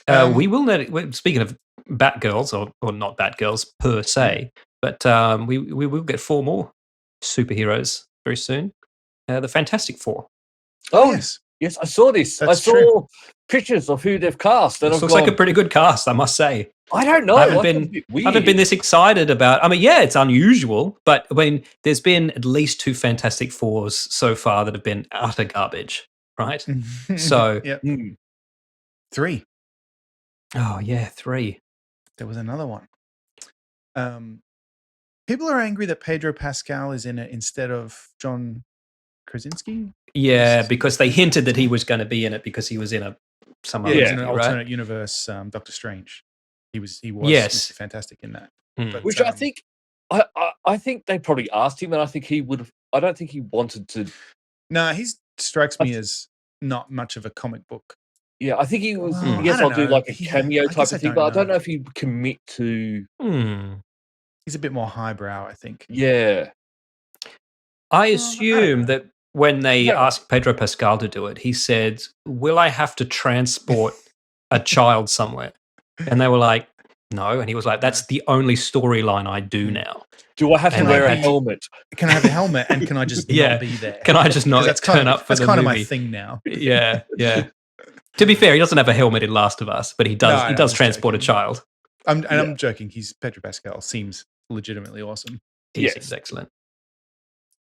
We will let speaking of Batgirls, or not Batgirls per se, but we will get 4 more superheroes very soon. The Fantastic Four. Oh, yes, I saw this. I saw pictures of who they've cast. And it looks like a pretty good cast, I must say. I don't know. I haven't been this excited about. I mean, it's unusual, but I mean, there's been at least 2 Fantastic Fours so far that have been utter garbage, right? So, 3. Oh yeah, 3. There was another one. People are angry that Pedro Pascal is in it instead of John Krasinski. Yeah, because they hinted that he was going to be in it because he was in some other in an alternate universe, Doctor Strange. He was Mr. Fantastic in that. But, which I think I think they probably asked him, and I think he would have. I don't think he wanted to. No, he strikes me as not much of a comic book. Yeah, I think he was. Yes, I'll do like a cameo type of thing, but I don't know if he'd commit to. He's a bit more highbrow, I think. Yeah. I assume that when they asked Pedro Pascal to do it, he said, "Will I have to transport a child somewhere?" And they were like, "No." And he was like, "That's the only storyline I do now. Do I have to wear a helmet? Can I have a helmet and can I just not be there? Can I just not turn up for the movie?" That's kind of my thing now. Yeah. To be fair, he doesn't have a helmet in Last of Us, but he does. He does transport a child. I'm joking. Pedro Pascal seems legitimately awesome. He seems excellent.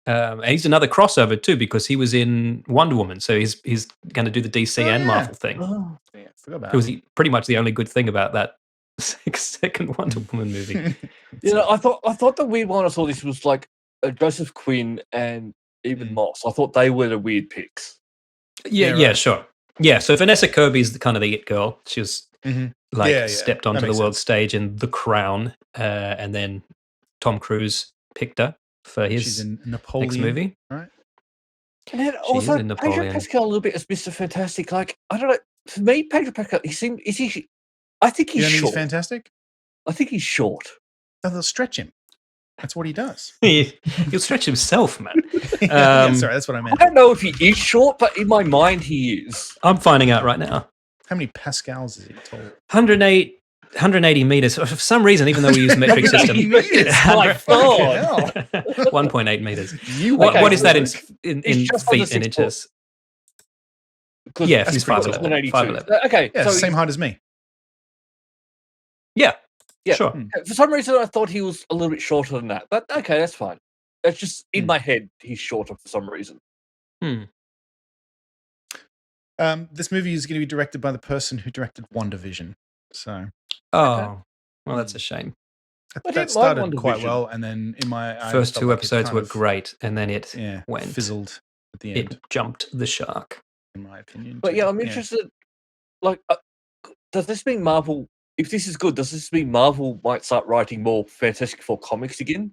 And he's another crossover too because he was in Wonder Woman, so he's going to do the DC and Marvel thing. Oh, yeah, forgot about it. Was pretty much the only good thing about that second Wonder Woman movie. I thought the weird one I saw this was like Joseph Quinn and even Moss. I thought they were the weird picks. Yeah, sure. Yeah, so Vanessa Kirby's kind of the it girl. She was stepped onto the world stage in The Crown, and then Tom Cruise picked her for his next movie. Right. And then also Pedro Pascal a little bit as Mr. Fantastic. Like, I don't know. For me, Pedro Pascal, I think he's short. He's fantastic? I think he's short. Oh, they'll stretch him. That's what he does. He'll stretch himself, man. Yeah, sorry, that's what I I meant. don't know if he is short, but in my mind he is. I'm finding out right now. How many pascals is he tall? 180 meters. For some reason, even though we use metric system, 180 meters? My God. 1.8 meters. You What is that in It's just under feet and 6 foot. inches? 'Cause Yeah, that's he's pretty 5'11". much 182. 5'11". Okay, Yeah, so it's the same he's- height as me. Yeah, Yeah. sure. for some reason I thought he was a little bit shorter than that. But okay, that's fine. That's just in Hmm. my head he's shorter for some reason. This movie is going to be directed by the person who directed WandaVision. So Oh, well, that's a shame. I that didn't started mind quite WandaVision. well, and then in my eyes, First felt two like it episodes kind were of, great, and then it Yeah, went fizzled at the It end, jumped the shark. in my opinion. But too. yeah, I'm interested. Like, does this mean Marvel? If this is good, does this mean Marvel might start writing more Fantastic Four comics again?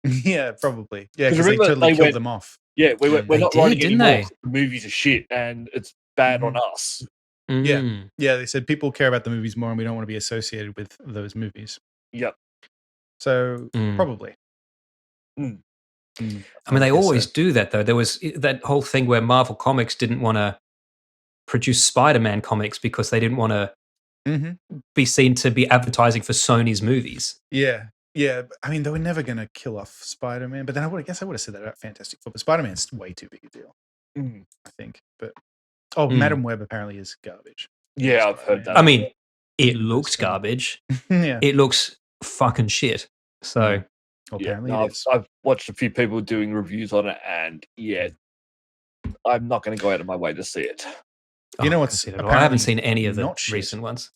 Yeah, probably. Yeah, 'Cause because they remember totally they killed went- them off. Yeah, we're They not did, writing didn't anymore. they? 'Cause the movies are shit and it's bad on us. Yeah. Mm. Yeah, they said people care about the movies more, and we don't want to be associated with those movies. Yep. So Mm. probably. Mm. I mean, they guess always so. do that, though. There was that whole thing where Marvel Comics didn't want to produce Spider-Man comics because they didn't want to Mhm. be seen to be advertising for Sony's movies. Yeah. Yeah, but, I mean, they were never going to kill off Spider-Man, but then I guess I would have said that about Fantastic Four. But Spider-Man's way too big a deal, Mm. I think. But Madam Web apparently is garbage. Yeah, I've heard that. I mean, it looks so- garbage. Yeah. It looks fucking shit. So, Well, Yeah, apparently no, it is. I've watched a few people doing reviews on it, and yeah, I'm not going to go out of my way to see it. You know I what's can see that. I haven't apparently seen any of the not shit? recent ones.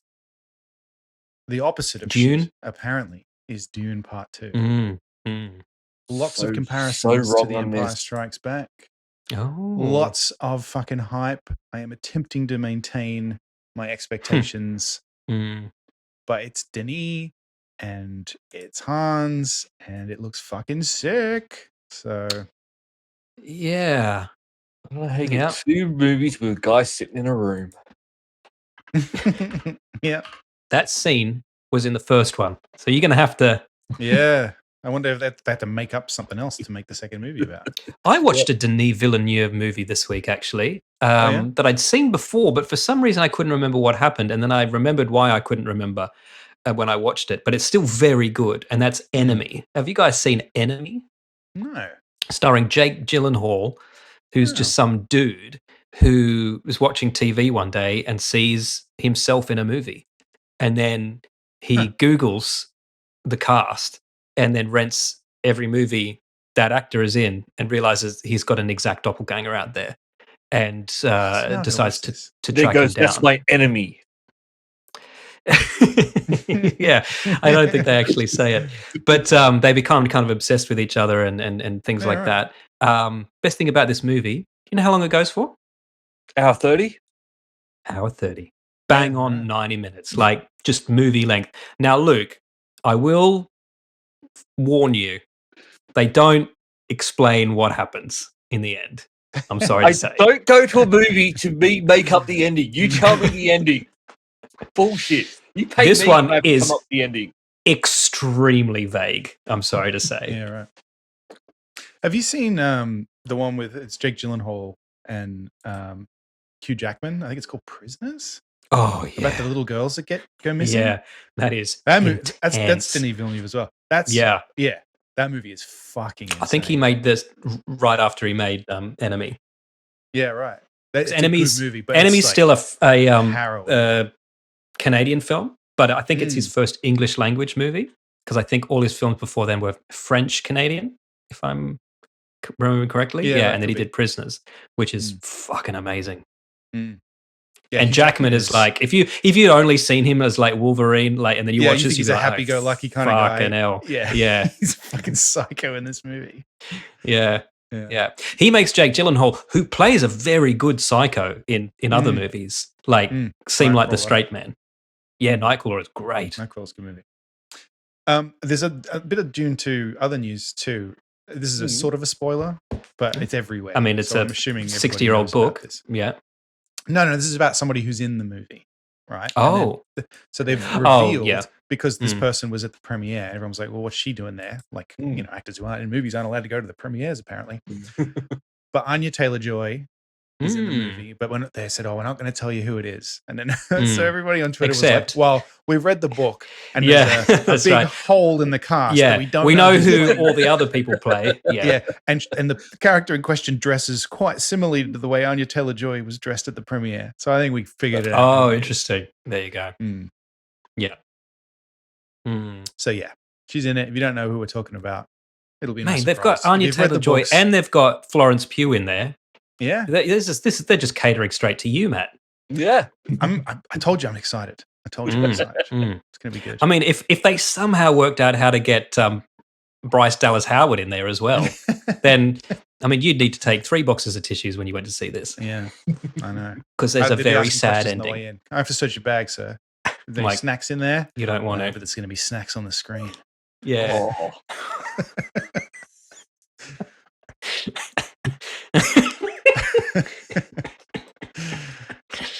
The opposite of Dune? shit, apparently, is Dune Part 2. Mm. Mm. Lots So- of comparisons so to wrong The on Empire this. Strikes Back. Oh. Lots of fucking hype. I am attempting to maintain my expectations, Mm. but it's Denis and it's Hans and it looks fucking sick. So Yeah. I don't know how you get Yeah. 2 movies with guys sitting in a room. yeah. That scene was in the first one. So you're going to have to. Yeah. I wonder if they had to make up something else to make the second movie about. I watched a Denis Villeneuve movie this week, actually, yeah? that I'd seen before, but for some reason I couldn't remember what happened. And then I remembered why I couldn't remember when I watched it. But it's still very good. And that's Enemy. Have you guys seen Enemy? No. Starring Jake Gyllenhaal, who's just some dude who was watching TV one day and sees himself in a movie. And then he Googles the cast and then rents every movie that actor is in and realizes he's got an exact doppelganger out there and how decides do I watch to There track him goes, down. that's my enemy. Yeah, I don't think they actually say it, but they become kind of obsessed with each other and things Yeah, like right. that. Best thing about this movie, you know how long it goes for? Hour 30? Hour 30. Bang Yeah, on right. 90 minutes, like just movie length. Now, Luke, I will warn you, they don't explain what happens in the end. I'm sorry I to say. don't go to a movie to make up the ending. You tell me the ending. Bullshit. You pay This me one to have to is- come up with the ending. Extremely vague, I'm sorry to say. Yeah, right. Have you seen the one with it's Jake Gyllenhaal and Hugh Jackman? I think it's called Prisoners. Oh, yeah. About the little girls that go missing. Yeah, that is That movie, that's intense. Denis Villeneuve as well. That's Yeah, that movie is fucking insane. I think he made this right after he made Enemy. Yeah, right. It's Enemy's a good movie, but Enemy's it's still a harrowing. Canadian film, but I think it's his first English language movie because I think all his films before then were French Canadian, if I'm remembering correctly. Yeah, Yeah, that and then he could be. did Prisoners, which is fucking amazing. Yeah, and Hugh Jackman is like, if you'd only seen him as like Wolverine, like, and then you watch you this, think you'd he's be a like, happy-go-lucky kind of guy. fucking hell. Yeah, Yeah. he's fucking psycho in this movie. Yeah. Yeah. Yeah. He makes Jake Gyllenhaal, who plays a very good psycho in other movies, like seem like the Nightcrawler. straight man. Yeah, Nightcrawler is great. Nightcrawler's a good movie. There's a bit of Dune 2 other news too. This is a sort of a spoiler, but it's everywhere. I mean, it's so a I'm assuming 60-year-old everybody knows about book. this. Yeah. No, this is about somebody who's in the movie, right? Oh. So they've revealed Oh, yeah. because this person was at the premiere. Everyone was like, well, what's she doing there? Like, actors who aren't in movies aren't allowed to go to the premieres, apparently. But Anya Taylor-Joy is in the movie, but when they said, we're not going to tell you who it is. And then so everybody on Twitter was like, well, we've read the book and there's a big hole in the cast that we know who all the other people play. And the character in question dresses quite similarly to the way Anya Taylor-Joy was dressed at the premiere. So I think we figured it out. Oh, interesting. There you go. Yeah. So yeah, she's in it. If you don't know who we're talking about, it'll be nice. They've got Anya Taylor-Joy and they've got Florence Pugh in there. Yeah, they're just catering straight to you, Matt. Yeah, I told you I'm excited. I told you I'm excited. It's going to be good. I mean, if they somehow worked out how to get Bryce Dallas Howard in there as well, then I mean, you'd need to take 3 boxes of tissues when you went to see this. Yeah, I know. Because there's a very sad ending. I have to search your bag, sir. Are there any snacks in there? You don't want to. But there's going to be snacks on the screen. Yeah.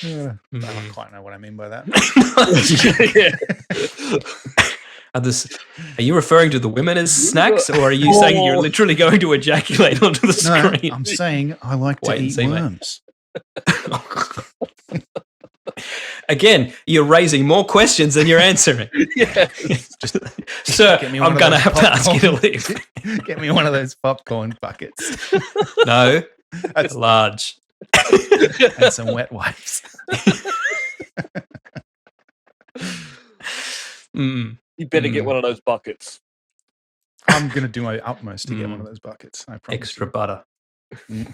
I don't quite know what I mean by that. Are you referring to the women as snacks, or are you saying you're literally going to ejaculate onto the screen? I'm saying I like to eat worms. Again, you're raising more questions than you're answering. Sir, I'm going to have to ask you to leave. Get me one of those popcorn buckets. No, that's large. And some wet wipes. You better get one of those buckets. I'm going to do my utmost to get one of those buckets. I promise. Extra butter. You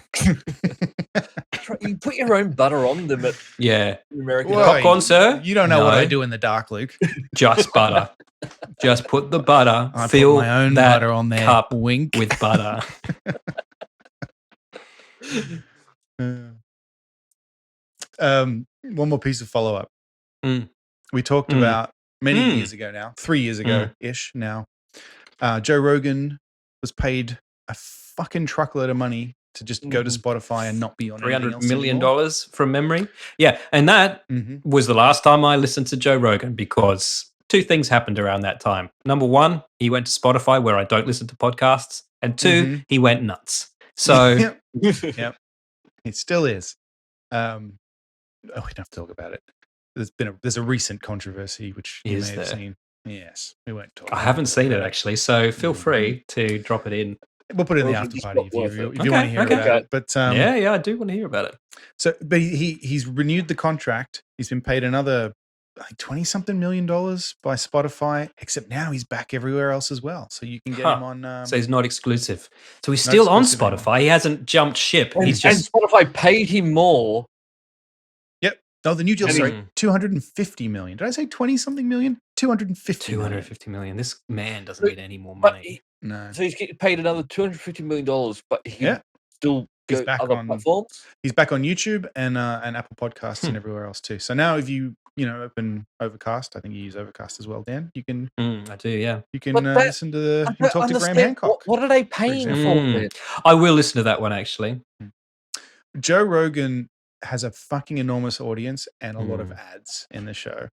put your own butter on them at American popcorn, sir. You don't know what I do in the dark, Luke. Just butter. Just put the butter. Fill my own that butter on there. Cup Wink with butter. One more piece of follow up. We talked about many years ago now, 3 years ago ish now. Joe Rogan was paid a fucking truckload of money to just go to Spotify and not be on $300 million from memory. Yeah, and that was the last time I listened to Joe Rogan because 2 things happened around that time. Number 1, he went to Spotify where I don't listen to podcasts, and 2, he went nuts. So, yep, it still is. We don't have to talk about it. There's a recent controversy which you may have seen. Yes, we won't talk. I haven't seen it actually, so feel free to drop it in. We'll put it in the after party if you want to hear about it. But yeah, I do want to hear about it. So, but he's renewed the contract. He's been paid another like $20-something million by Spotify. Except now he's back everywhere else as well. So you can get him on. So he's not exclusive. So he's still on Spotify. Anymore. He hasn't jumped ship. And Spotify paid him more. Yep. No, the new deal. Sorry, $250 million. Did I say 20-something million? $250 million. This man doesn't need any more money. No. So he's getting paid another $250 million, but he still goes to other platforms. He's back on YouTube and Apple Podcasts and everywhere else too. So now if you open Overcast, I think you use Overcast as well, Dan. You can. I do, yeah. You can listen to talk to Graham Hancock. What are they paying for? I will listen to that one actually. Joe Rogan has a fucking enormous audience and a lot of ads in the show.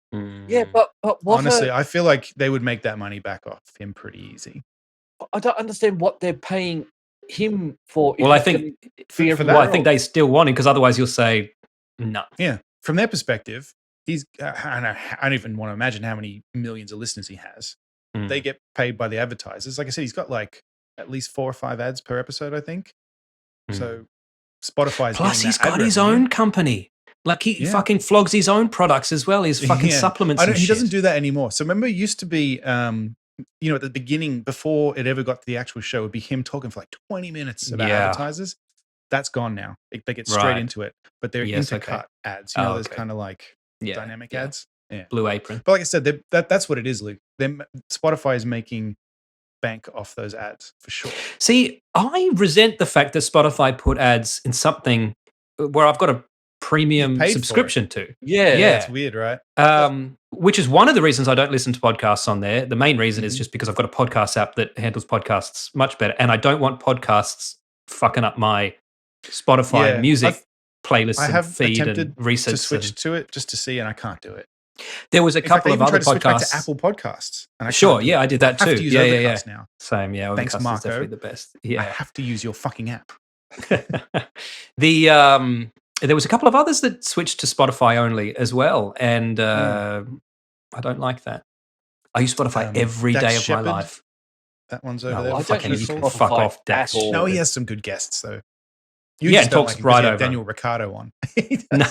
Yeah, but honestly, I feel like they would make that money back off him pretty easy. I don't understand what they're paying him for. Well, I think I think they still want him because otherwise you'll say no. Yeah, from their perspective, he's. I don't even want to imagine how many millions of listeners he has. They get paid by the advertisers. Like I said, he's got like at least 4 or 5 ads per episode, I think. So Spotify's plus he's got his own company. Like he fucking flogs his own products as well. His fucking supplements. He doesn't do that anymore. So remember, it used to be. At the beginning, before it ever got to the actual show, it would be him talking for like 20 minutes about advertisers. That's gone now. They get straight into it, but they're intercut ads. Those kind of like dynamic ads. Yeah. Blue Apron. But like I said, that's what it is, Luke. Spotify is making bank off those ads for sure. See, I resent the fact that Spotify put ads in something where I've got a premium subscription to. Yeah. It's weird, right? Which is one of the reasons I don't listen to podcasts on there. The main reason is just because I've got a podcast app that handles podcasts much better, and I don't want podcasts fucking up my Spotify music playlist and feed and resets. To switch to it just to see, and I can't do it. There was a In fact, couple I of even other tried to switch back to podcasts. Apple Podcasts. And I Sure, can't do yeah, it. I did that I have too. to use Yeah, Overcast now. Same, yeah. Thanks, Overcast is Marco. definitely the best. I Yeah. have to use your fucking app. There was a couple of others that switched to Spotify only as well, and I don't like that. I use Spotify every Dax day of Shepard, my life. That one's over No, there. I don't fucking use you can Spotify fuck off, Dax. at all. No, he has some good guests though. You Yeah, just it don't talks like him 'cause right you have over. Daniel Ricciardo on. No,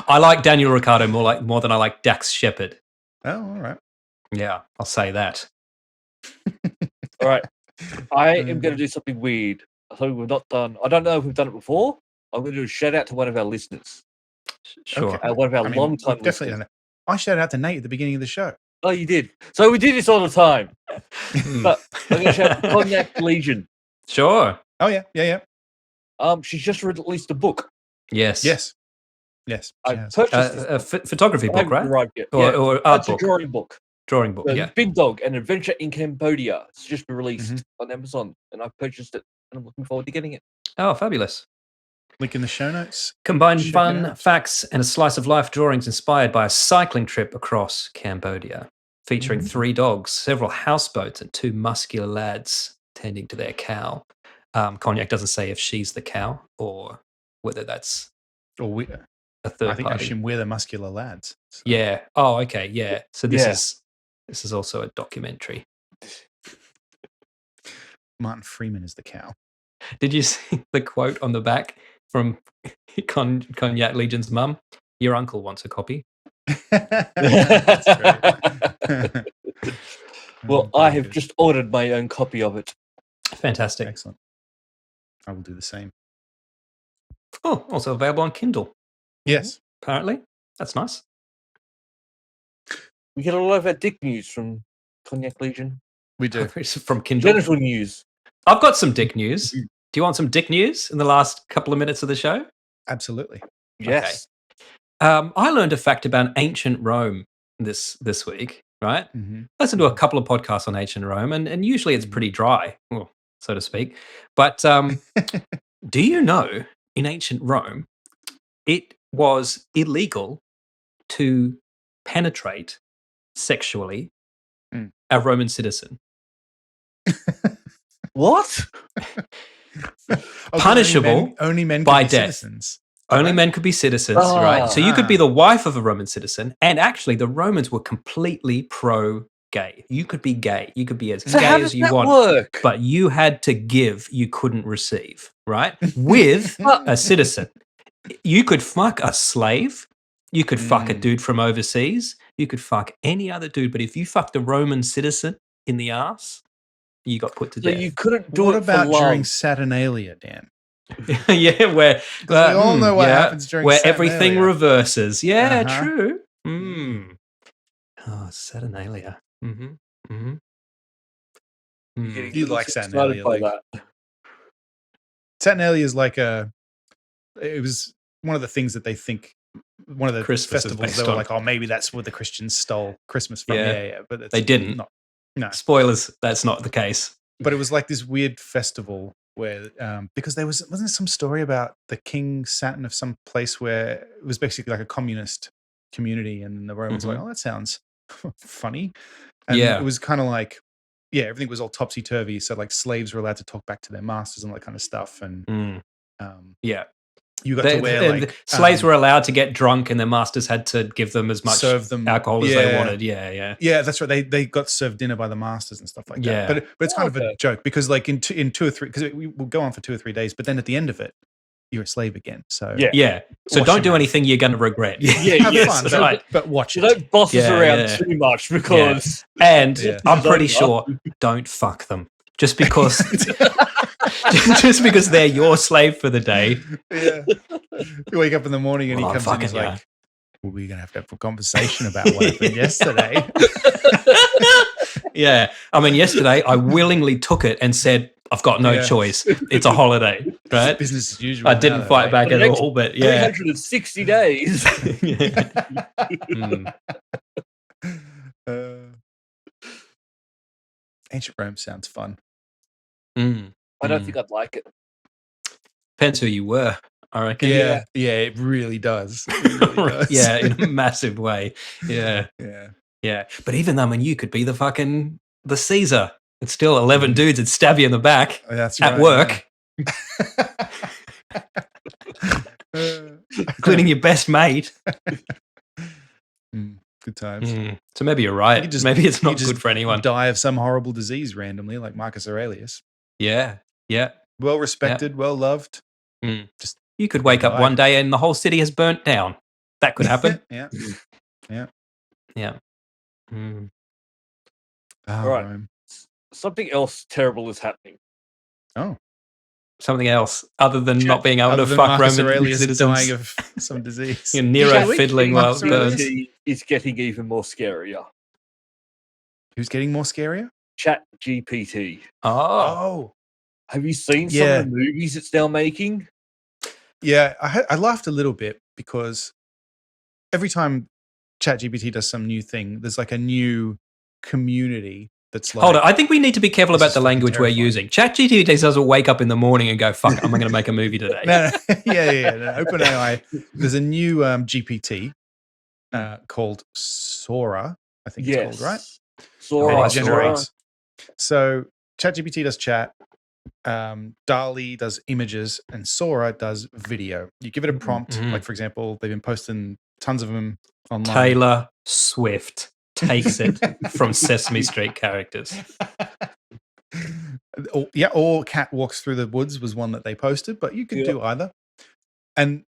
I like Daniel Ricciardo more than I like Dax Shepard. Oh, all right. Yeah, I'll say that. All right. I am going to do something weird. Something we've not done. I don't know if we've done it before. I'm going to do a shout out to one of our listeners. Sure. Okay. One of our I mean, long-time we've definitely listeners. done it. I shouted out to Nate at the beginning of the show. Oh, you did. So we do this all the time. Hmm. But I'm going to shout out Cognac Legion. Sure. Oh yeah. She's just released a book. Yes. Yes. I she has. purchased this A book. photography I book, haven't right? arrived yet. Or art It's a book. drawing book. Drawing book, The yeah. Big Dog, an adventure in Cambodia. It's just been released on Amazon, and I purchased it, and I'm looking forward to getting it. Oh, fabulous. Link in the show notes. Combined Check it fun, out. facts, and a slice of life drawings inspired by a cycling trip across Cambodia, featuring 3 dogs, several houseboats, and 2 muscular lads tending to their cow. Cognac doesn't say if she's the cow or whether that's Or we, a third I think I party. assume we're the muscular lads. So. Yeah. Oh, okay. Yeah. So this Yeah. is also a documentary. Martin Freeman is the cow. Did you see the quote on the back from Cognac Legion's mum? Your uncle wants a copy. That's great. Well, I have just ordered my own copy of it. Fantastic. Excellent. I will do the same. Oh, also available on Kindle, Yes. apparently. That's nice. We get a lot of our dick news from Cognac Legion. We do. From Kindle. Genital news. I've got some dick news. Do you want some dick news in the last couple of minutes of the show? Absolutely. Yes. I learned a fact about ancient Rome this week, right? Mm-hmm. Listen to a couple of podcasts on ancient Rome, and usually it's pretty dry, well, so to speak. But do you know, in ancient Rome, it was illegal to penetrate sexually a Roman citizen. What? Punishable only men by can be death. citizens. Only men could be citizens, right? So you could be the wife of a Roman citizen, and actually the Romans were completely pro-gay. You could be gay. You could be as So gay how as does you that want. work? But you had to give, you couldn't receive, right? With a citizen. You could fuck a slave. You could fuck a dude from overseas. You could fuck any other dude. But if you fucked a Roman citizen in the ass, you got put to So death. you couldn't do What it about for love. during Saturnalia, Dan? Yeah, where we all know what happens during where Saturnalia. everything reverses. Yeah, Uh-huh. true. Oh, Saturnalia. Mm-hmm. You like excited Saturnalia, by like- that. Saturnalia is like it was one of the things that they think, one of the Christmas is festivals based they were on. like, oh, maybe that's where the Christians stole Christmas from. Yeah. Yeah. But it's They didn't. Not, no. Spoilers, that's not the case. But it was like this weird festival where, because wasn't there some story about the King Saturn of some place where it was basically like a communist community, and the Romans were like, oh, that sounds funny. And Yeah. it was kind of like, yeah, everything was all topsy-turvy. So like slaves were allowed to talk back to their masters and all that kind of stuff. And Yeah. you got to wear the slaves were allowed to get drunk, and their masters had to give them as much serve them alcohol as they wanted. Yeah. Yeah, that's right. They got served dinner by the masters and stuff like that. Yeah. But it's kind of a joke because like in 2 or 3, because we will go on for 2 or 3 days, but then at the end of it, you're a slave again. So Yeah. So Wash don't your do mouth. anything you're going to regret. have fun, that's right. but watch So it. don't boss us Yeah, around yeah. too much because And Yeah. I'm pretty sure don't fuck them just because just because they're your slave for the day. Yeah. You wake up in the morning and Well, he I'm comes in, he's fucking like, well, we're going to have a conversation about what happened yesterday. Yeah. I mean, yesterday I willingly took it and said, I've got no Yeah. choice. It's a holiday, right? Business as usual. I didn't now, fight right? back For at the next all, but yeah. 360 days. Ancient Rome sounds fun. I don't think I'd like it. Depends who you were. I reckon. Yeah, it really does. It really does. Yeah, in a massive way. Yeah. Yeah. But even though, I mean, you could be the Caesar. It's still 11 dudes that stab you in the back That's at right, work, yeah. including your best mate. Good times. So maybe you're right. Maybe it's not just good for anyone. Die of some horrible disease randomly, like Marcus Aurelius. Yeah. Well respected, well loved. Just you could wake up one day and the whole city has burnt down. That could happen. Yeah. Mm. All right. Rome. Something else terrible is happening. Oh. Something else other than not being able to fuck Marcus Roman Aurelius citizens. Dying of some disease. Nero fiddling while it burns. It's getting even more scarier. Who's getting more scarier? Chat GPT. Oh. Have you seen some of the movies it's now making? Yeah, I laughed a little bit because every time ChatGPT does some new thing, there's like a new community that's like... Hold on, I think we need to be careful about the language we're using. ChatGPT doesn't wake up in the morning and go, fuck, I'm going to make a movie today. No. OpenAI, there's a new GPT called Sora, I think it's called, right? Sora. So ChatGPT does chat, DALL-E does images, and Sora does video. You give it a prompt, like for example, they've been posting tons of them online. Taylor Swift takes it from Sesame Street characters. Or Cat Walks Through the Woods was one that they posted, but you could do either. And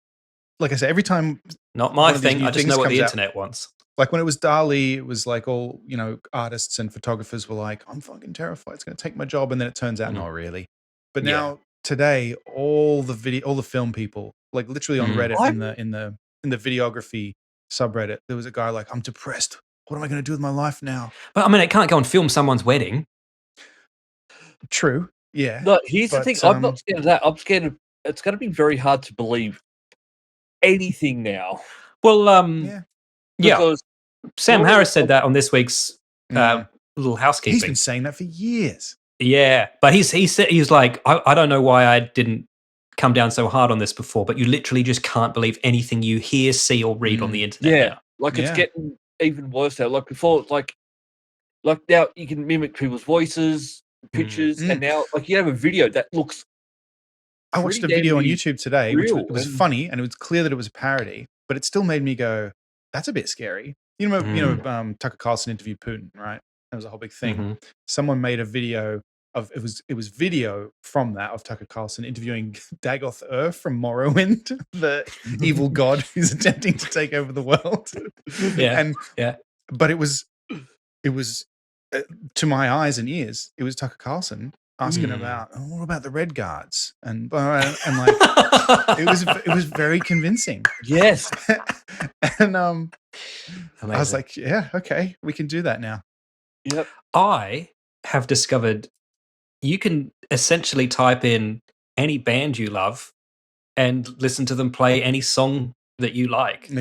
like I said, every time... Not my thing, I just know what the internet wants. Like when it was DALL-E, it was like all, artists and photographers were like, I'm fucking terrified. It's going to take my job. And then it turns out, not really. But now today, all the film people, like literally on Reddit in the videography subreddit, there was a guy like, I'm depressed. What am I going to do with my life now? But I mean, it can't go and film someone's wedding. True. Yeah. No, here's the thing. I'm not scared of that. I'm scared of it's going to be very hard to believe anything now. Well, because Sam Harris said that on this week's little housekeeping. He's been saying that for years. Yeah, but he said he was like, I don't know why I didn't come down so hard on this before, but you literally just can't believe anything you hear, see, or read on the internet. Yeah, now. like it's getting even worse now. Like before, like now you can mimic people's voices, pictures, and now like you have a video that looks. I watched a video on YouTube today, which was funny, and it was clear that it was a parody, but it still made me go, "That's a bit scary." Tucker Carlson interviewed Putin, right? That was a whole big thing. Someone made a video of it was video from that of Tucker Carlson interviewing Dagoth from Morrowind, the evil god who's attempting to take over the world. But it was to my eyes and ears, it was Tucker Carlson asking about what about the Red Guards and like it was very convincing. Yes, and I was like, yeah, okay, we can do that now. Yep. I have discovered you can essentially type in any band you love and listen to them play any song that you like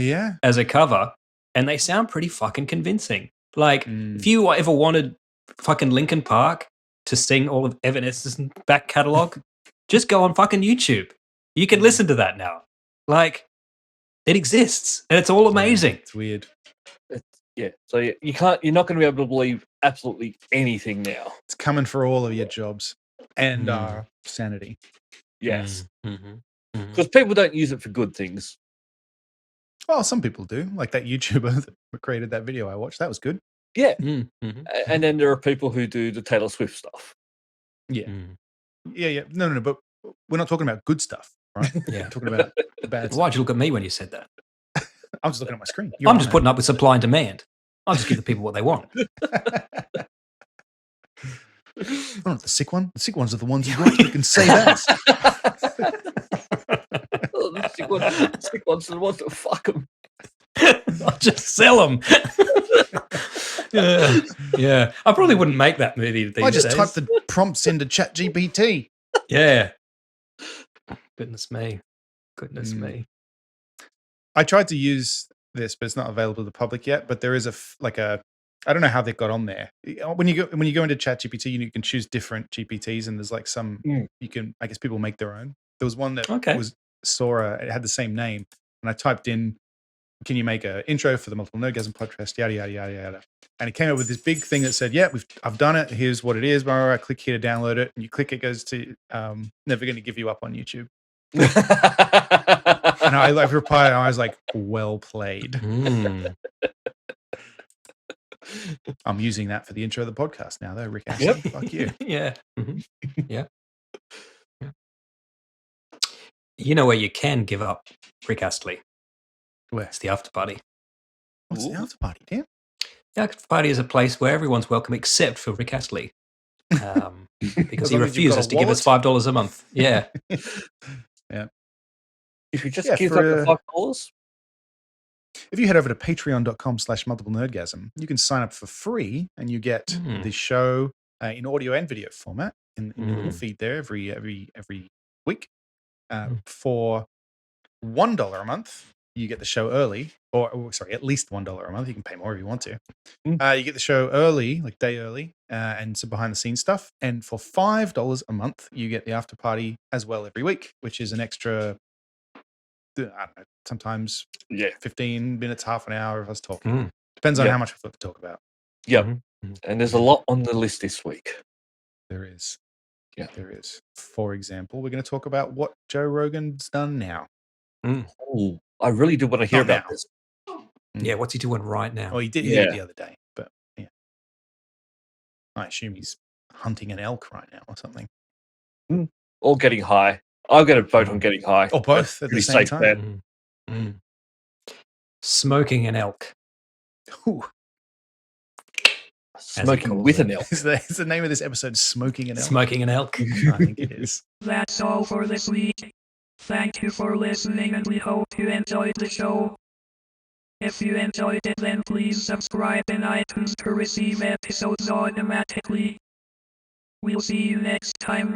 as a cover, and they sound pretty fucking convincing. Like, if you ever wanted fucking Linkin Park to sing all of Evanescence's back catalogue, just go on fucking YouTube. You can listen to that now. Like, it exists, and it's all amazing. It's weird. So you're not going to be able to believe absolutely anything now. It's coming for all of your jobs and our sanity. Yes. Because people don't use it for good things. Well, some people do. Like that YouTuber that created that video I watched. That was good. Yeah. And then there are people who do the Taylor Swift stuff. Yeah. Yeah. No. But we're not talking about good stuff, right? Yeah. We're talking about bad stuff. Why'd you look at me when you said that? I'm just looking at my screen. I'm just putting up with supply and demand. I'll just give the people what they want. Oh, the sick one? The sick ones are the ones who can save us. The sick ones are the ones that fuck them. I'll just sell them. Yeah. I probably wouldn't make that movie these days. I just typed the prompts into ChatGPT. Yeah. Goodness me. I tried to use this, but it's not available to the public yet. But there is I don't know how they got on there. When you go into ChatGPT, you can choose different GPTs, and there's like some you can. I guess people make their own. There was one that was saw it had the same name, and I typed in, "Can you make an intro for the Multiple Nerdgasm podcast?" Yada yada yada yada, and it came up with this big thing that said, "Yeah, I've done it. Here's what it is." Blah, blah, blah. Click here to download it, and you click, it goes to "Never going to give you up on YouTube." And I replied, and I was like, "Well played." Mm. I'm using that for the intro of the podcast now, though. Rick Astley, fuck you. Yeah. Mhm. Yeah. Yeah. You know where you can give up, Rick Astley? Where? It's the after party. What's the after party, Dan? The after party is a place where everyone's welcome except for Rick Astley. Because he long as you've got refuses a to give us $5 a month. Yeah. Yeah. If you just Yeah, give for, up the $5, If you head over to patreon.com/multiplenerdgasm, you can sign up for free and you get the show in audio and video format in your little feed there every week. For $1 a month, you get the show early, or sorry, at least $1 a month. You can pay more if you want to. You get the show early, like day early, and some behind the scenes stuff. And for $5 a month, you get the after party as well every week, which is an extra, I don't know, sometimes 15 minutes, half an hour of us talking. Depends on how much we've got to talk about. Yep. And there's a lot on the list this week. There is. Yeah. There is. For example, we're going to talk about what Joe Rogan's done now. Oh, I really do want to hear about this. Yeah, what's he doing right now? Well, he did it the other day, but yeah. I assume he's hunting an elk right now or something. Or getting high. I'm going to vote on getting high. Or both at the same time. Smoking an elk. Ooh. Smoking with an elk. Is the name of this episode Smoking an Elk? Smoking an elk. I think it is. That's all for this week. Thank you for listening, and we hope you enjoyed the show. If you enjoyed it, then please subscribe in iTunes to receive episodes automatically. We'll see you next time.